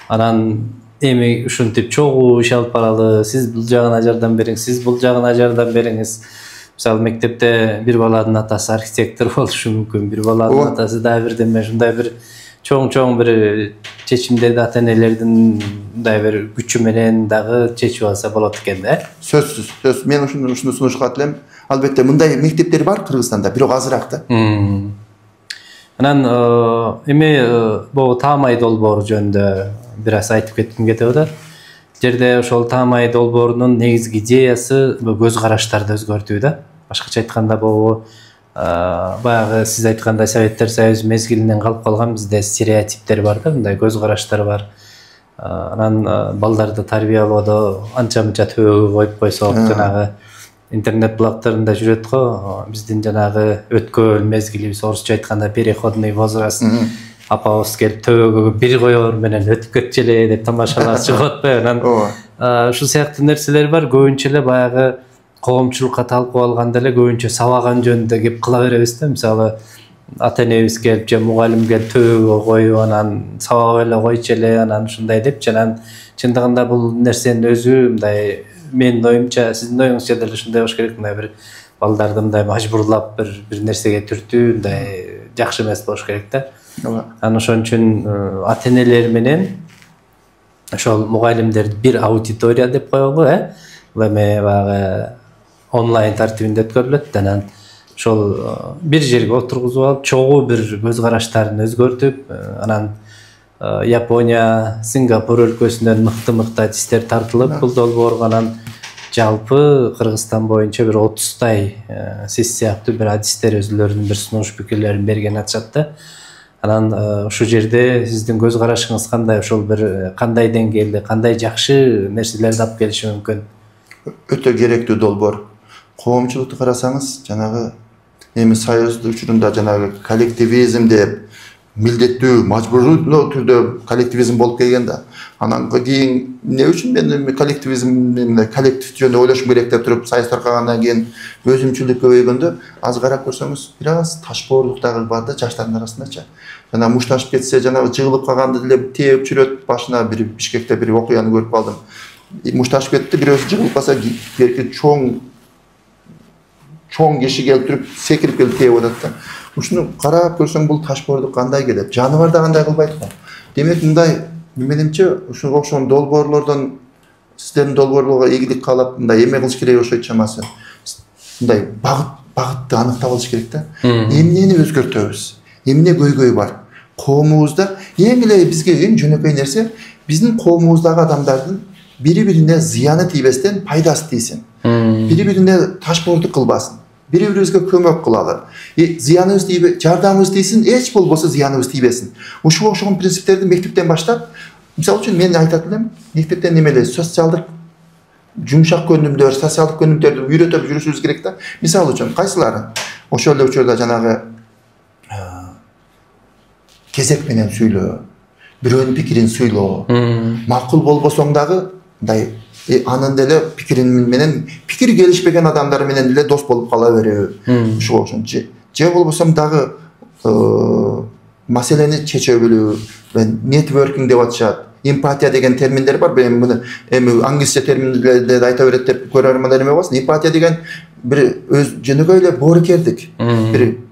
анан эми ушинтип чогуу иш алып баралы, сиз бул жагына жардам бериңиз, сиз бул жагына жардам бериңиз. Мисалы мектепте бир баланын атасы архитектор болушу мүмкүн, бир баланын атасы дагы бирдеме, ушундай бир чоң бир чечимдерди ата-энелердин мындай бир күчү менен дагы чечип алса болот экен да. Сөзсүз. Мен ушуну сунушка элем. Албетте мындай мектептер бар Кыргызстанда, бирок азыраак да. Анан эми бул таамай долбоору жөнүндө бир аз айтып кетким кетип атат. Жерде ошол таамай долбоорунун негизги идеясы көз караштарды өзгөртүү да. Башкача айтканда бул баягы сиз айткандай Советтер Союзу мезгилинен калып калган бизде стереотиптер бар да, мындай көз караштар бар. Анан балдарды тарбиялоодо анча-мынча төбөгө коюп койсок, жанагы интернет блогторунда жүрөт го, биздин жанагы өткөл мезгилибиз, орусча айтканда переходный возраст. Апабыз келип төбөгө бир коёр менен өтүп кетчү эле деп тамашалар чыгып атпайбы? Анан ушул сыяктуу нерселер бар. Көбүнчө эле баягы коомчулукка талкуу алганда эле көбүнчө сабаган жөнүндө кеп кыла беребиз да. Мисалы ата-энебиз келип же мугалим келип төбөгө коюп, анан сабап эле койчу эле, анан ушундай депчи. Анан чындыгында бул нерсенин өзү мындай, менин оюмча, сиздин оюңузча деле ушундай болуш керек. Мындай бир балдарды мындай мажбурлап бир нерсеге түртүү мындай жакшы эмес болуш керек да. Анан ошон үчүн ата-энелер менен ошол мугалимдерди бир аудитория деп коелу, бул эми баягы онлайн тартибинде өткөрүлөт. Анан ошол бир жерге отургузуп алып чогуу бир көз караштарын өзгөртүп анан Япония, Сингапур өлкөсүнөн мыкты адистер тартылып бул долбоорго анан жалпы Кыргызстан боюнча бир 30-тай сиз сыяктуу бир адистер өзүлөрүнүн бир сунуш пикирлерин берген атышат да. Анан ушул жерде сиздин көз карашыңыз кандай, ошол бир кандай деңгээлде, кандай жакшы нерселерди алып келиши мүмкүн? Өтө керектүү долбоор. Коомчулукту карасаңыз, жанагы эми союздун учурунда жанагы коллективизм деп милдеттүү, мажбурлуу түрдө коллективизм болуп келген да. Анан кийин эмне үчүн мен коллективизмди коллектив жөнүндө ойлошум керек деп туруп сайыс таркагандан кийин өзүмчүлдүк көбөйгөндө аз карап көрсөңүз, бир аз ташпоорлук дагы бар да жаштардын арасындачы. Жана мушташып кетсе, жанагы жыгылып калганды деле тееп жүрөт. Башына бир Бишкекте бир окуяны көрүп калдым. Мушташып кетти, бирөөсү жыгылып калса, берки чоң киши келип туруп секирип келип тееп атат да. Ушуну карап көрсөң, бул ташпоорлук кандай келет? Жаныбар да кандай кылбайт го. Демек, мындай менимче ушуга окшогон долбоорлордон сиздердин долбоорлорго ийгилик каалап, мындай эме кылыш керек окшойт чамасы. Мындай багытты аныктап алыш керек да. Эмнени өзгөртөбүз? Эмне көйгөй бар? Коомубузда эң эле бизге эң жөнөкөй нерсе, биздин коомубуздагы адамдардын бири-бирине зыяны тийбестен пайдасы тийсин. Бири-бирине ташпоорлук кылбасын. Бири-бирибизге көмөк кылалы. Зыяныбыз тийбе, жардамыбыз тийсин, эч болбосо зыяныбыз тийбесин. Ушуга окшогон принциптерди мектептен баштап, мисалы үчүн мен айтат элем, мектептен эмеле социалдык жумшак көндүмдөр, социалдык көндүмдөрдү үйрөтүп жүрүшүбүз керек да. Мисалы үчүн кайсылары? Ошол эле учурда жанагы кезек менен сүйлөө, бирөөнүн пикирин суйлоо, макул болбосоң дагы мындай анын деле пикирин менен пикири келишпеген адамдар менен деле дос болуп кала берүү. Ушуга окшош. Же болбосо дагы маселени чече билүү, нетворкинг деп атышат. Эмпатия деген терминдер бар. Мен муну эми англисче терминдерди айта берет деп көрөрмөндөр эме болсун. Эмпатия деген бир өз жөнөкөй эле боорукердик.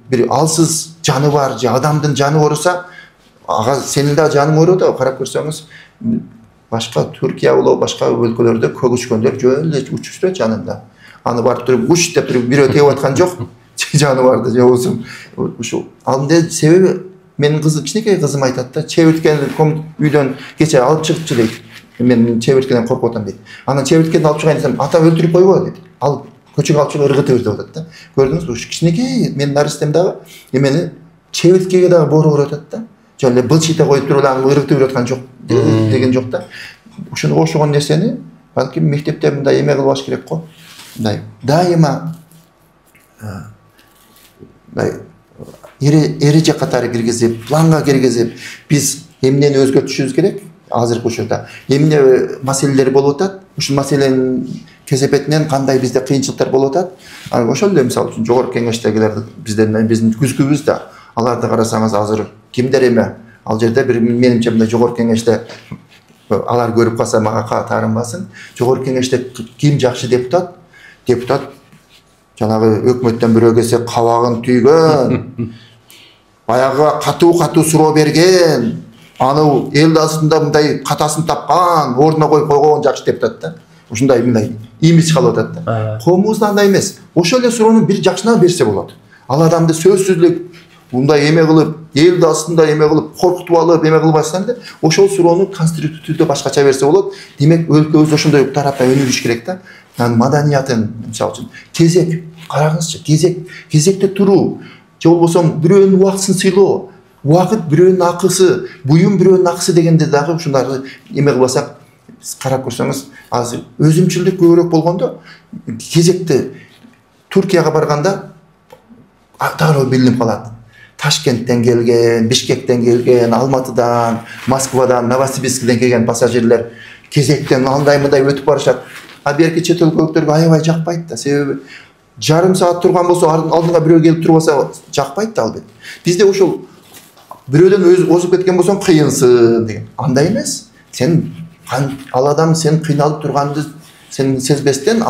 Бир алсыз жаны бар, же адамдын жаны ооруса, ага сенин да жаның ооруда, карап көрсөңүз, башка Түркия болобу, башка өлкөлөрдө көк учкөндөр жөн эле учуп жүрөт жанында. Аны барып туруп уч деп туруп бирөө тееп аткан жок. Жаны барды, же болсо ушул. Ал эмне себеби? Менин кызым, кичинекей кызым айтат да, чебирткени үйдөн кече алып чыгыпчы дейт. Мен чебирткеден коркуп атам дейт. Анан чебирткени алып чыгайын десем, ата өлтүрүп койбо дейт. Ал көчөгө алып чыгып ыргытып бер деп атат да. Көрдүңүзбү? Ушу кичинекей менин наристем дагы эмени чебирткеге дагы боору көрөт да. Жөн эле былчыйта коюп туруп аны ыргытып берип аткан жок деген жок да. Ушуга окшогон нерсени балким мектепте мындай эме кылып алыш керек го. Мындай дайыма эреже катары киргизип, планга киргизип, биз эмнени өзгөртүшүбүз керек? Азыркы учурда эмне маселелер болуп атат? Ушул маселенин кесепетинен кандай бизде кыйынчылыктар болуп атат? Ошол эле мисалы үчүн жогорку кеңештегилер биздин күзгүбүз да. Аларды карасаңыз азыр кимдер эме? Ал жерде бир менимче мындай жогорку кеңеште алар көрүп калса мага таарынбасын. Жогорку кеңеште ким жакшы депутат? Депутат жанагы өкмөттөн бирөө келсе кабагын түйгөн, баягы катуу суроо берген, аны эл астында мындай катасын тапкан, ордуна коюп койгон жакшы депутат да. Ушундай мындай имидж калып атат да. Коомубузда андай эмес. Ошол эле суроону бир жакшына берсе болот. Ал адамды сөзсүз эле мындай эме кылып, эл астында эме кылып, коркутуп алып, эме кылбастан эле ошол суроону конструктивдүү башкача берсе болот. Демек, өлкөбүз ошондой тарапта өнүгүш керек да. Маданиятын, мисалы үчүн, кезек, караңызчы, кезекте туруу, же болбосо бирөөнүн убактысын сыйлоо, убакыт бирөөнүн акысы, буюм бирөөнүн акысы дегенде дагы ушундарды эме кылбасак, карап көрсөңүз, азыр өзүмчүлдүк көбүрөөк болгондо, кезекте Түркияга барганда дароо билинип калат. Ташкенттен келген, Бишкектен келген, Алматыдан, Москвадан, Новосибирскиден келген пассажирлер кезектен андай-мындай өтүп барышат. Берки чет өлкөлүктөргө аябай жакпайт да. Себеби жарым саат турган болсо, алдыңа бирөө келип турбаса жакпайт да албет. Бизде ошол бирөөдөн озуп кеткен болсоң кыйынсың деген. Андай эмес. Сен ал адам сен кыйналып турганды сен сезбестен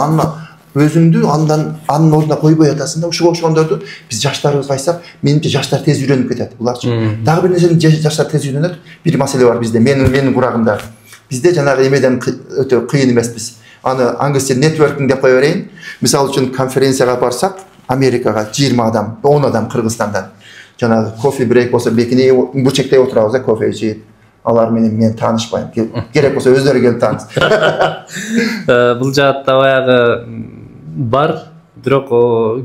өзүңдү анын ордуна койбой атасың да. Ушуга окшогондорду биз жаштарыбыз кайсак, менимче жаштар тез үйрөнүп кетет. Буларчы дагы бир нерсени жаштар тез үйрөнөт. Бир маселе бар бизде, менин курагымда. Бизде жанагы эмеден өтө кыйын эмеспиз. Аны англисче нетворкинг деп кое берейин. Мисалы үчүн конференцияга барсак, Amerikага 20 adam, 10 adam Kırgızstandan. Жанагы кофе брейк болсо бекине бурчекте отурабыз да кофе ичип. Алар менен мен таанышпайм. Керек болсо өздөрү келип тааныш. Бул жаатта баягы бар, бирок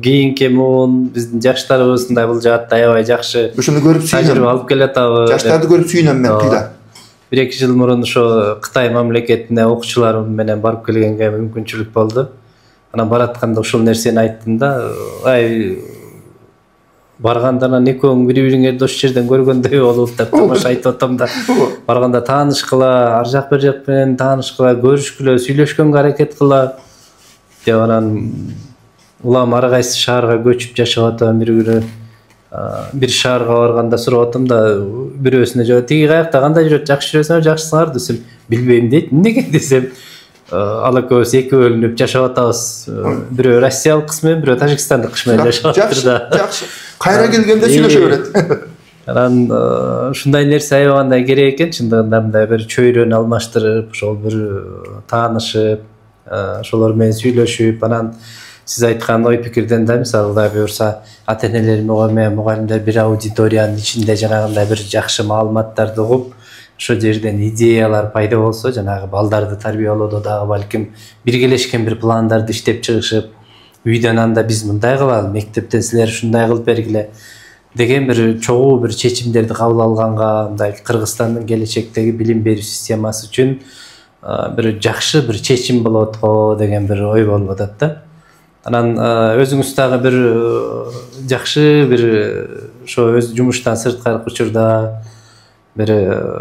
кийинки муун биздин жаштарыбыздай бул жаатта аябай жакшы. Ушуну көрүп сүйүнөм. Алып келатабы. Жаштарды көрүп сүйүнөм мен кыйла. 1-2 жыл мурун ошо Кытай мамлекетине окуучулар менен барып келгенге мүмкүнчүлүк болду. Анан баратканда ушул нерсени айттым да, баргандан экөөң бири-бириңерди ошол жерден көргөндөй болуп деп тамаша айтып атам да. Барганда таанышкыла, ар жак бир жак менен таанышкыла, көрүшкүлө, сүйлөшкөнгө аракет кыла деп анан улам ар кайсы шаарга көчүп жашап атам бир күнү. Бир шаарга барганда сурап атам да, бирөөсүнө жок, тиги каякта кандай жүрөт, жакшы жүрөсүңөр, жакшысыңар десем, билбейм дейт. Эмнеге десем, ал экөөбүз эки бөлүнүп жашап атабыз. Бирөө Россиялык кыз менен, бирөө Тажикстандык кыз менен жашап атыр да. Жакшы. Кайра келгенде сүйлөшө берет. Анан ушундай нерсе аябагандай керек экен, чындыгында мындай бир чөйрөнү алмаштырып, ошол бир таанышып, ошолор менен сүйлөшүп, анан сиз айткан ой пикирден да мисалы да буюрса ата-энелер менен мугалимдер бир аудиториянын ичинде жанагындай бир жакшы маалыматтарды угуп, ошол жерден идеялар пайда болсо, жанагы балдарды тарбиялоодо дагы балким биргелешкен бир пландарды иштеп чыгышып, үйдөн анда биз мындай кылалы, мектептен силер ушундай кылып бергиле деген бир чогуу бир чечимдерди кабыл алганга, мындай Кыргызстандын келечектеги билим берүү системасы үчүн бир жакшы бир чечим болот го деген бир ой болуп атат да. Анан өзүңүз дагы бир жакшы бир ошо өз жумуштан сырткары учурда бир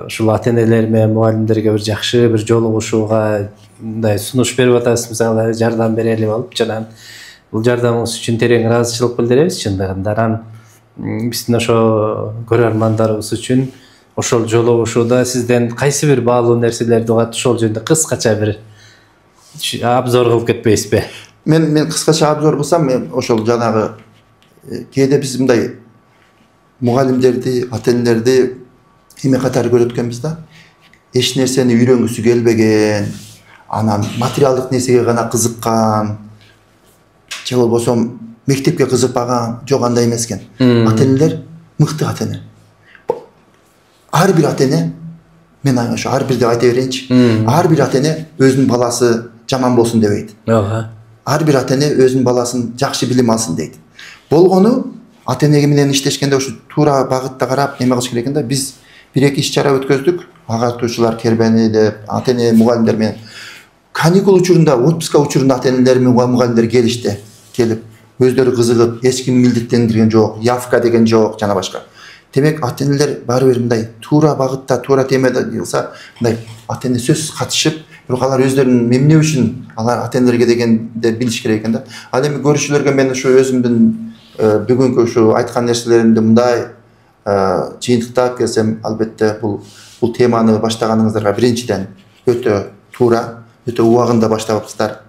ушул ата-энелер менен мугалимдерге бир жакшы бир жолугушууга мындай сунуш берип атасыз, мисалы жардам берели болуп, жана бул жардамыңыз үчүн терең ыраазычылык билдиребиз чындыгында. Анан биздин ошо көрөрмандарыбыз үчүн ошол жолугушууда сизден кайсы бир баалуу нерселерди угат, ошол жөнүндө кыскача бир обзор кылып кетпейсизби? Мен кыскача обзор кылсам, мен ошол жанагы кээде биз мындай мугалимдерди, ата-энелерди эме катары көрөт экенбиз да. Эч нерсени үйрөнгүсү келбеген, анан материалдык нерсеге гана кызыккан, же болбосо мектепке кызыкпаган, жок андай эмес экен. Ата-энелер мыкты ата-эне. Ар бир ата-эне, мен ошо ар бир деп айта берейинчи. Ар бир ата-эне өзүнүн баласы жаман болсун дебейт. Ар бир ата-эне өзүнүн баласын жакшы билим алсын дейт. Болгону ата-эне менен иштешкенде ошо туура багытта карап неме кылыш керек экен да. Биз 1-2 иш-чара өткөздүк. Агартуучулар кербени деп, ата-эне мугалимдер менен. Каникул учурунда, отпуска учурунда ата-энелер менен мугалимдер келишти. Келип, өздөрү кызыгып, эч ким милдеттендирген жок, явка деген жок, жана башка. Демек, ата-энелер баары бир мындай туура багытта, туура темада кылса, мындай ата-эне сөзсүз катышып, бирок алар өздөрүнүн эмне үчүн алар ата-энелерге дегенде билиш керек экен да. Ал эми көрүүчүлөргө мен ушу өзүмдүн бүгүнкү ушу айткан нерселеримди мындай жыйынтыктап келсем, албетте бул теманы баштаганыңыздарга биринчиден өтө туура, өтө убагында баштапсыздар.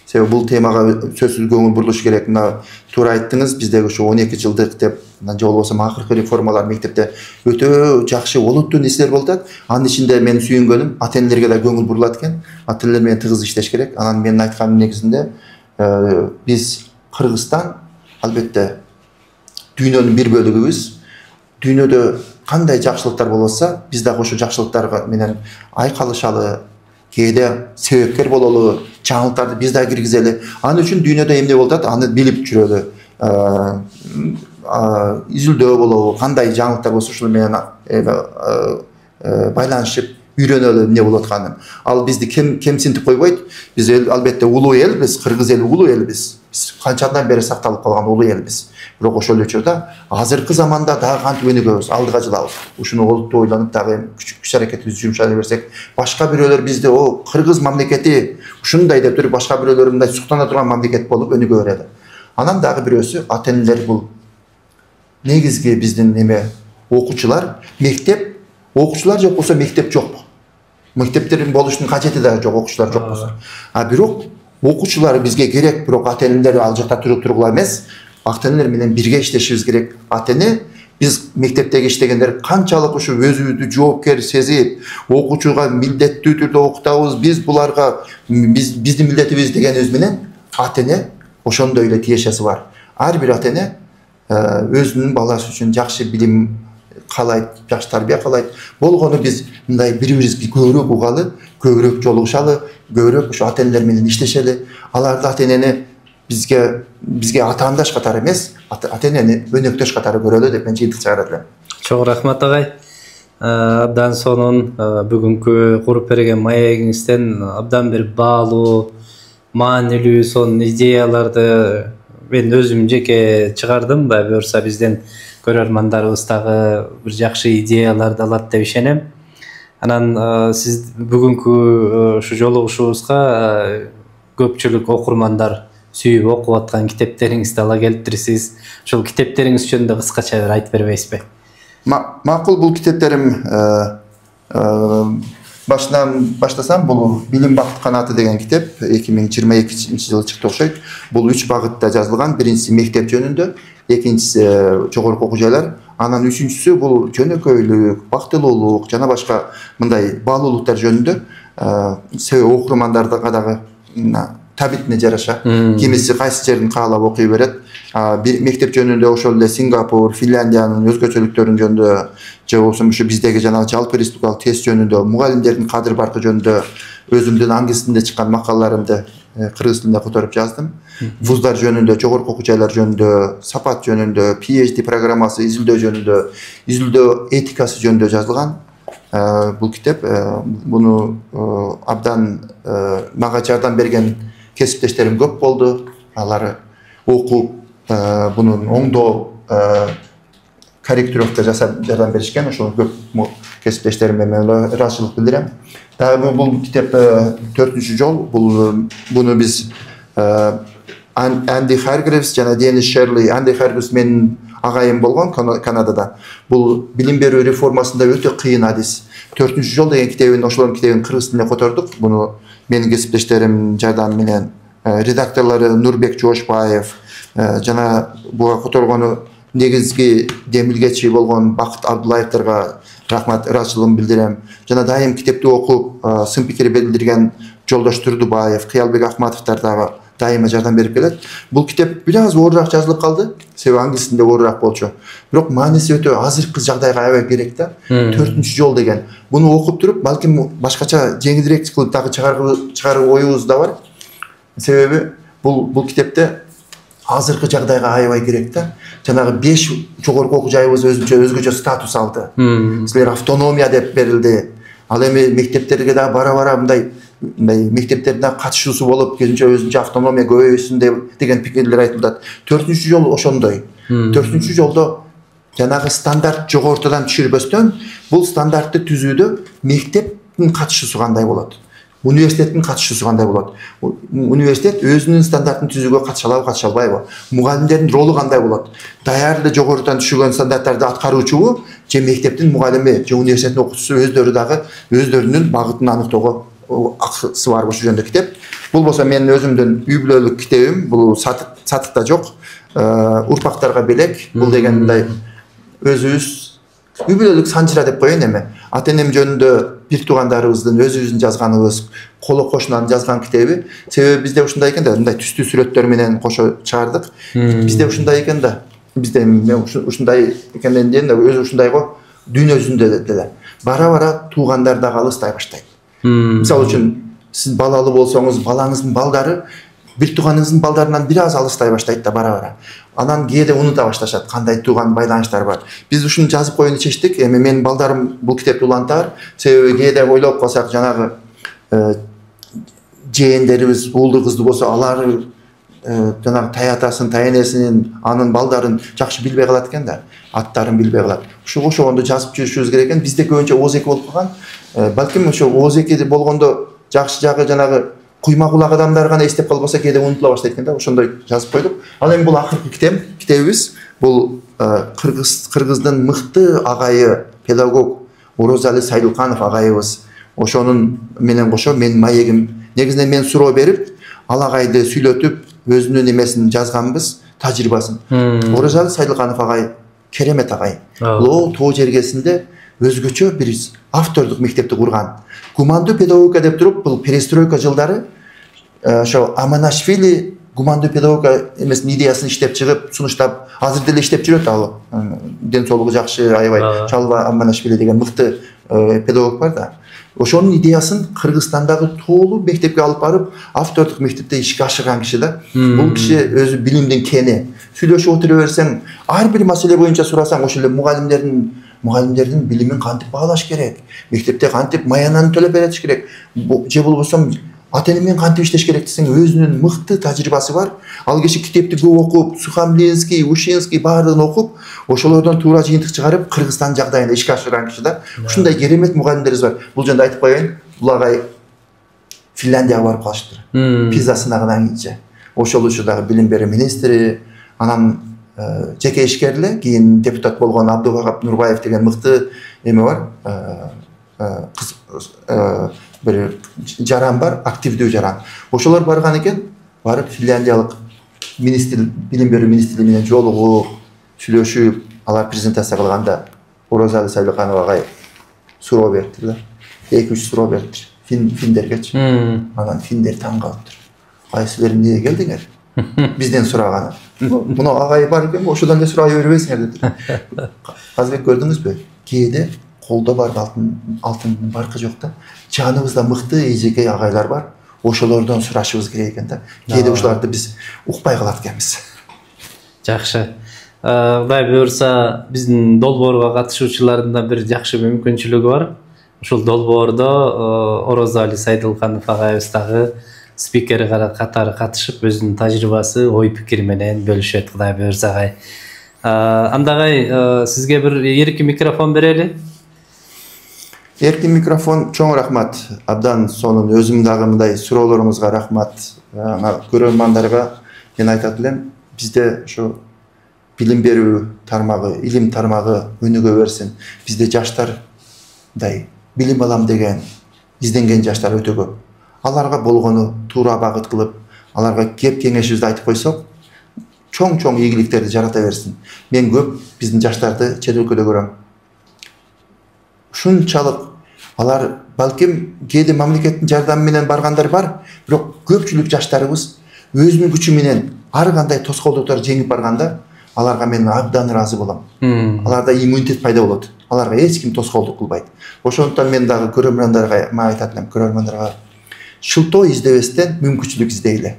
Себеби бул темага сөзсүз көңүл бурулуш керек. Мына туура айттыңыз, биздеги ушу 12 жылдык деп, же болбосо акыркы реформалар мектепте өтө жакшы олуттуу нерселер болуп атат. Анын ичинде мен сүйүнгөнүм, ата-энелерге да көңүл бурулат экен. Ата-энелер менен тыгыз иштеш керек. Анан менин айтканым негизинде биз Кыргызстан албетте дүйнөнүн бир бөлүгүбүз. Дүйнөдө кандай жакшылыктар болса, биз дагы ошо жакшылыктар менен айкалышалы, кээде себепкер бололу, жаңылыктарды биз да киргизели. Анын үчүн дүйнөдө эмне болуп атат, аны билип жүрөлү. Изилдөө болобу, кандай жаңылыктар болсо ошол менен байланышып үйрөнөлү эмне болуп атканын. Ал бизди кемсинтип койбойт. Биз албетте улуу элбиз, кыргыз эли улуу элбиз. Биз канчадан бери сакталып калган улуу элбиз. Бирок ошол учурда азыркы заманда дагы кантип өнүгөбүз, алдыга жылабыз. Ушуну олуттуу ойлонуп дагы күч аракетибизди жумшай берсек, башка бирөөлөр бизди о кыргыз мамлекети ушундай деп туруп башка бирөөлөр мындай суктана турган мамлекет болуп өнүгө берет. Анан дагы бирөөсү ата-энелер бул негизги биздин неме окуучулар, мектеп, окуучулар жок болсо мектеп жокпу. Мектептердин болушунун кажети да жок, окуучулар жок болсо. Бирок окуучулар бизге керек, бирок ата-энелер ал жакта тургула эмес. Ата-энелер менен бирге иштешибиз керек. Ата-эне биз мектептеги иштегендер канчалык ушу өзүбүздү жоопкер сезип, окуучуга милдеттүү түрдө окутабыз, биз буларга биздин милдетибиз дегенибиз менен ата-эне ошондой эле тиешеси бар. ар бир ата эне өзүнүн баласы үчүн жакшы билим каалайт, жакшы тарбия каалайт. Болгону биз мындай бири-бирибизди көбүрөөк угалы, көбүрөөк жолугушалы, көбүрөөк ошо ата энелер менен иштешели. Аларды ата энени бизге атаандаш катары эмес, ата энени өнөктөш катары көрөлү деп мен жыйынтык чыгарат элем. Чоң рахмат агай. Абдан сонун бүгүнкү куруп берген маегиңизден абдан бир баалуу, маанилүү сонун идеяларды мен өзүм жеке чыгардым. Буюрса бизден көрөрмандарыбыз дагы бир жакшы идеяларды алат деп ишенем. Анан сиз бүгүнкү ушу жолугушуубузга көпчүлүк окурмандар сүйүп окуп аткан китептериңизди ала келиптирсиз. Ошол китептериңиз жөнүндө кыскача бир айтып бербейсизби? Макул, бул китептерим башынан баштасам, бул Билим бакыт канаты деген китеп 2022-жылы чыкты окшойт. Бул 3 багытта жазылган. Биринчиси мектеп жөнүндө, экинчиси жогорку окуу жайлар, анан үчүнчүсү бул жөнөкөйлүк, бактылуулук жана башка мындай баалуулуктар жөнүндө. Себеби окурмандардага дагы табитине жараша кимиси кайсы жерин каалап окуй берет. Мектеп жөнүндө ошол эле Сингапур, Финляндиянын өзгөчөлүктөрү жөнүндө, же болбосо ушу биздеги жанагы жалпы республикалык тест жөнүндө, мугалимдердин кадыр баркы жөнүндө өзүмдүн англис тилинде чыккан макалаларымды кыргыз тилинде которуп жаздым. Вуздар жөнүндө, жогорку окуу жайлар жөнүндө, сапат жөнүндө, PhD программасы изилдөө жөнүндө, изилдөө этикасы жөнүндө жазылган. Бул китеп, буну абдан мага жардам берген кесиптештерим көп болду. Алар окуп, бунун оңдоо корректировка жасап жардам беришкен. Ошол көп кесиптештериме мен ыраазычылык билдирем. Дагы бул китеп 4-чү жол. Буну биз Анди Харгривс жана Денис Шерли. Анди Харгривс менин агайым болгон Канадада. Бул билим берүү реформасында өтө кыйын адис. 4-чү жол деген китебин, ошолордун китебин кыргыз тилине котордук. Буну менин кесиптештерим жардамы менен, редакторлору Нурбек Жошбаев жана буга которгону негизги демилгечи болгон Бакыт Абдуллаевтерге рахмат, ыраазычылыгымды билдирем. Жана дайым китепти окуп сын пикир билдирген Жолдош Турдубаев, Кыялбек Акматовдор дагы дайыма жардам берип келет. Бул китеп бир аз оорураак жазылып калды, себеби англис тилинде оорураак болчу. Бирок мааниси өтө азыркы жагдайга аябай керек да. 4-чү жол деген. Буну окуп туруп, балким башкача жеңилирээк кылып дагы чыгаруу оюбуз да бар. Себеби бул китепте азыркы жагдайга аябай керек да. Жанагы 5 жогорку окуу жайыбыз өзгөчө статус алды. Силер автономия деп берилди. Ал эми мектептерге да бара-бара мындай мектептерде катышуусу болуп, өзүнчө автономия көбөйсүн деген пикирлер айтылат. 4-чү жол ошондой. 4-чү жолдо жанагы стандарт жогортудан түшүрбөстөн, бул стандартты түзүүдө мектептин катышуусу кандай болот? Университеттин катышуусу кандай болот? Университет өзүнүн стандартын түзүүгө катыша алабы, катыша албайбы? Мугалимдердин ролу кандай болот? Даярды жогорутан түшүргөн стандарттарды аткаруучубу, же мектептин мугалими, же университеттин окуучусу өздөрү дагы өздөрүнүн багытын аныктоого акысы бар ошол жөнүндө китеп. Бул болсо менин өзүмдүн үй бүлөлүк китебим. Бул сатыкта жок. Урпактарга белек. Бул деген мындай өзүбүз үй бүлөлүк санжыра деп коеюн эми. Ата энем жөнүндө бир туугандарыбыздын өзүбүздүн жазганыбыз, коло кошунан жазган китеби. Себеби бизде ушундай экен да, мындай түстүү сүрөттөр менен кошо чыгардык. Бизде ушундай экен да. Бизде ушундай экенден да өзү ушундайго дүйнө жүзүндө деле. Бара-бара туугандар дагы алыстай баштайт. Мисалы үчүн, сиз балалуу болсоңуз, балаңыздын балдары бир тууганыңыздын балдарынан бир аз алыстай баштайт да бара-бара. Анан кээде унута башташат, кандай тууган байланыштар бар. Биз ушуну жазып коюуну чечтик. Эми менин балдарым бул китепти улантаар. Себеби кээде ойлоп калсак, жанагы жээндерибиз уулду кызды болсо, алар жанагы таятасын, таенесин, анын балдарын жакшы билбей калат экен да. Аттарын билбей калат. Ушуга ошондо жазып жүрүшүбүз керек экен. Бизде көбүнчө ооз эки болуп калган. Балким ошо ооз эки болгондо жакшы жагы жанагы куйма кулак адамдар гана эстеп калбаса, кээде унутула баштайт экен да. Ошондой жазып койдук. Ал эми бул акыркы китебибиз. Бул кыргыздын мыкты агайы, педагог Орозали Сайдылканов агайыбыз. Ошонун менен кошо менин маегим. Негизинен мен суроо берип, ал агайды сүйлөтүп, өзүнүн эмесин жазганбыз, тажрыйбасын. Орозали Сайдылканов агай керемет агай. Лоо тоо жергесинде өзгөчө бир автордук мектепти курган. Гумандуу педагогика деп туруп, бул перестройка жылдары ошо Аманашвили гумандуу педагогика эмесин идеясын иштеп чыгып, сунуштап, азыр деле иштеп жүрөт ал. Ден соолугу жакшы, аябай Чалба Амманашвили деген мыкты педагог бар да. Ошонун идеясын Кыргызстандагы тоолуу мектепке алып барып, автордук мектепте ишке ашырган киши да. Бул киши өзү билимдин кени. Сүйлөшүп отура берсең, ар бир маселе боюнча сурасаң, ошол эле мугалимдердин билимин кантип баалаш керек, мектепте кантип маянаны төлөп бериш керек, же болбосо ата-энемен кантип иштеш керек десең, өзүнүн мыкты тажрыйбасы бар. Ал киши китепти көп окуп, Сухомлинский, Ушинский баардыгын окуп, ошолордон туура жыйынтык чыгарып, Кыргызстан жагдайында ишке ашырган киши да. Ушундай керемет мугалимдерибиз бар. Бул жөнүндө айтып коеюн, бул агай Финляндияга барып калыштыр. Пиза сынагынан кийинче. Ошол учурдагы билим берүү министри, анан жеке ишкер эле, кийин депутат болгон Абдувахап Нурбаев деген мыкты эме бар. Bir жаран бар, активдүү жаран. Ошолор барган экен, барып Финляндиялык билим берүү министри менен жолугуп, сүйлөшүп, алар презентация кылганда Оразалы Сайлыканов агай суроо бериптир да. 2-3 суроо бериптир. Финдергечи. Анан финдер таң калыптыр. Ай силер эмнеге келдиңер? Бизден сураганы. Муну агай бар экен, ошодон эле сурай бербейсиңер деди. Казбек көрдүңүзбү? Кээде колдо бар алтындын баркы жок да. Жаныбызда мыкты эжеке агайлар бар. Ошолордон сурашыбыз керек экен да. Кээде ушуларды биз укпай калат экенбиз. Жакшы. Кудай буюрса, биздин долбоорго катышуучулардын да бир жакшы мүмкүнчүлүгү бар. Ушул долбоордо Оразалы Сайдылканов агайыбыз дагы спикер катары катышып, өзүнүн тажрыйбасы, ой пикири менен бөлүшөт. Кудай буюрса агай. Андагай сизге бир эркин микрофон берели. Эркин микрофон, чоң рахмат. Абдан сонун өзүм дагы мындай суроолоруңузга рахмат. Көрөрмандарга мен айтат элем, бизде ошо билим берүү тармагы, илим тармагы өнүгө берсин. Бизде жаштар мындай билим алам деген изденген жаштар өтө көп. Аларга болгону туура багыт кылып, аларга кеп кеңешибизди айтып койсок, чоң ийгиликтерди жарата берсин. Мен көп биздин жаштарды чет өлкөдө көрөм. Шунчалык алар балким кээде мамлекеттин жардамы менен баргандар бар, бирок көпчүлүк жаштарыбыз өзүнүн күчү менен ар кандай тоскоолдуктарды жеңип барганда, аларга мен абдан ыраазы болом. Аларда иммунитет пайда болот. Аларга эч ким тоскоолдук кылбайт. Ошондуктан мен дагы көрөрмандарга айтат элем, көрөрмандарга шылтоо издебестен мүмкүнчүлүк издейле.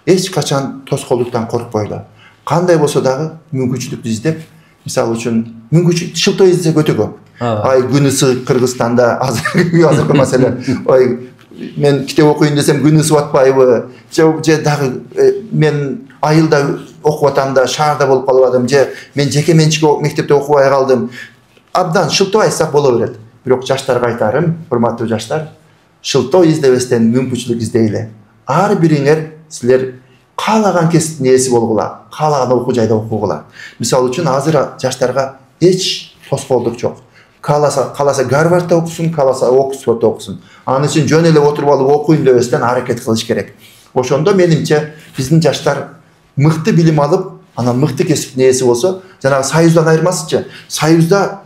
Эч качан тоскоолдуктан коркпойлу. Кандай болсо дагы мүмкүнчүлүктү издеп, мисалы үчүн шылтоо издесек өтө көп. Ай күн ысык Кыргызстанда азыркы маселе. Ой мен китеп окуйун десем күн ысып атпайбы? Же дагы мен айылда окуп атам да шаарда болуп калып атам, же мен жеке менчик мектепте окубай калдым. Абдан шылтоо айтсак боло берет. Бирок жаштарга айтарым, урматтуу жаштар, шылтоо издебестен мүмкүнчүлүк издейле. Ар бириңер силер каалаган кесиптин ээси болгула, каалаган окуу жайда окугула. Мисалы үчүн азыр жаштарга эч тоскоолдук жок. Кааласа Гарвардта окусун, кааласа Оксфордто окусун. Аны үчүн жөн эле отуруп алып окуйн дебестен аракет кылыш керек. Ошондо менимче биздин жаштар мыкты билим алып, анан мыкты кесиптин ээси болсо, жанагы Союздан айырмасычы. Союзда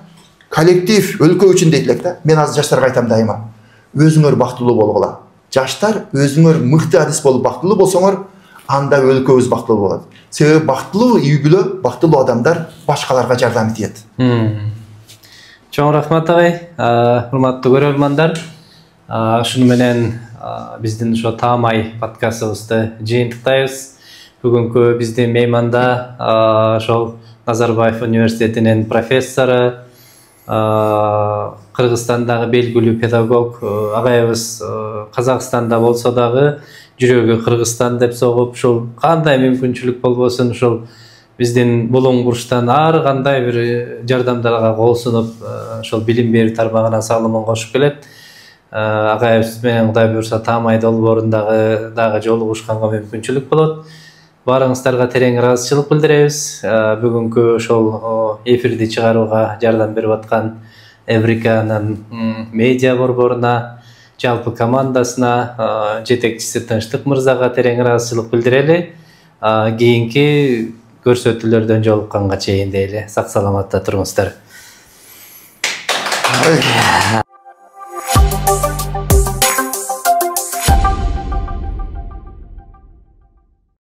коллектив өлкө үчүн дейт элек да. Мен азыр жаштарга айтам дайыма. Өзүңөр бактылуу болгула. Жаштар өзүңөр мыкты адис болуп бактылуу болсоңор, анда өлкөбүз бактылуу болот. Себеби бактылуу үй бүлө, бактылуу адамдар башкаларга жардам этет. Чоң рахмат агай, урматтуу көрөрмандар. Ушуну менен биздин ошо таамай подкастыбызды жыйынтыктайбыз. Бүгүнкү биздин мейманда ошол Назарбаев университетинин профессору, Кыргызстандагы белгилүү педагог агайыбыз Казакстанда болсо дагы жүрөгү Кыргызстан деп согуп, ушул кандай мүмкүнчүлүк болбосун, ушул биздин булуң бурчтан ар кандай бир жардамдарга кол сунуп, ошол билим берүү тармагына салымын кошуп келет. Агайыбыз менен Кудай буюрса таамай долбоорундагы дагы жолугушканга мүмкүнчүлүк болот. Баарыңыздарга терең ыраазычылык билдиребиз. Бүгүнкү ошол эфирди чыгарууга жардам берип аткан Эвриканын медиа борборуна, жалпы командасына, жетекчиси Тынчтык мырзага терең ыраазычылык билдирели. Кийинки көрсөтүүлөрдөн жолукканга чейин дейли. Сак саламатта туруңуздар.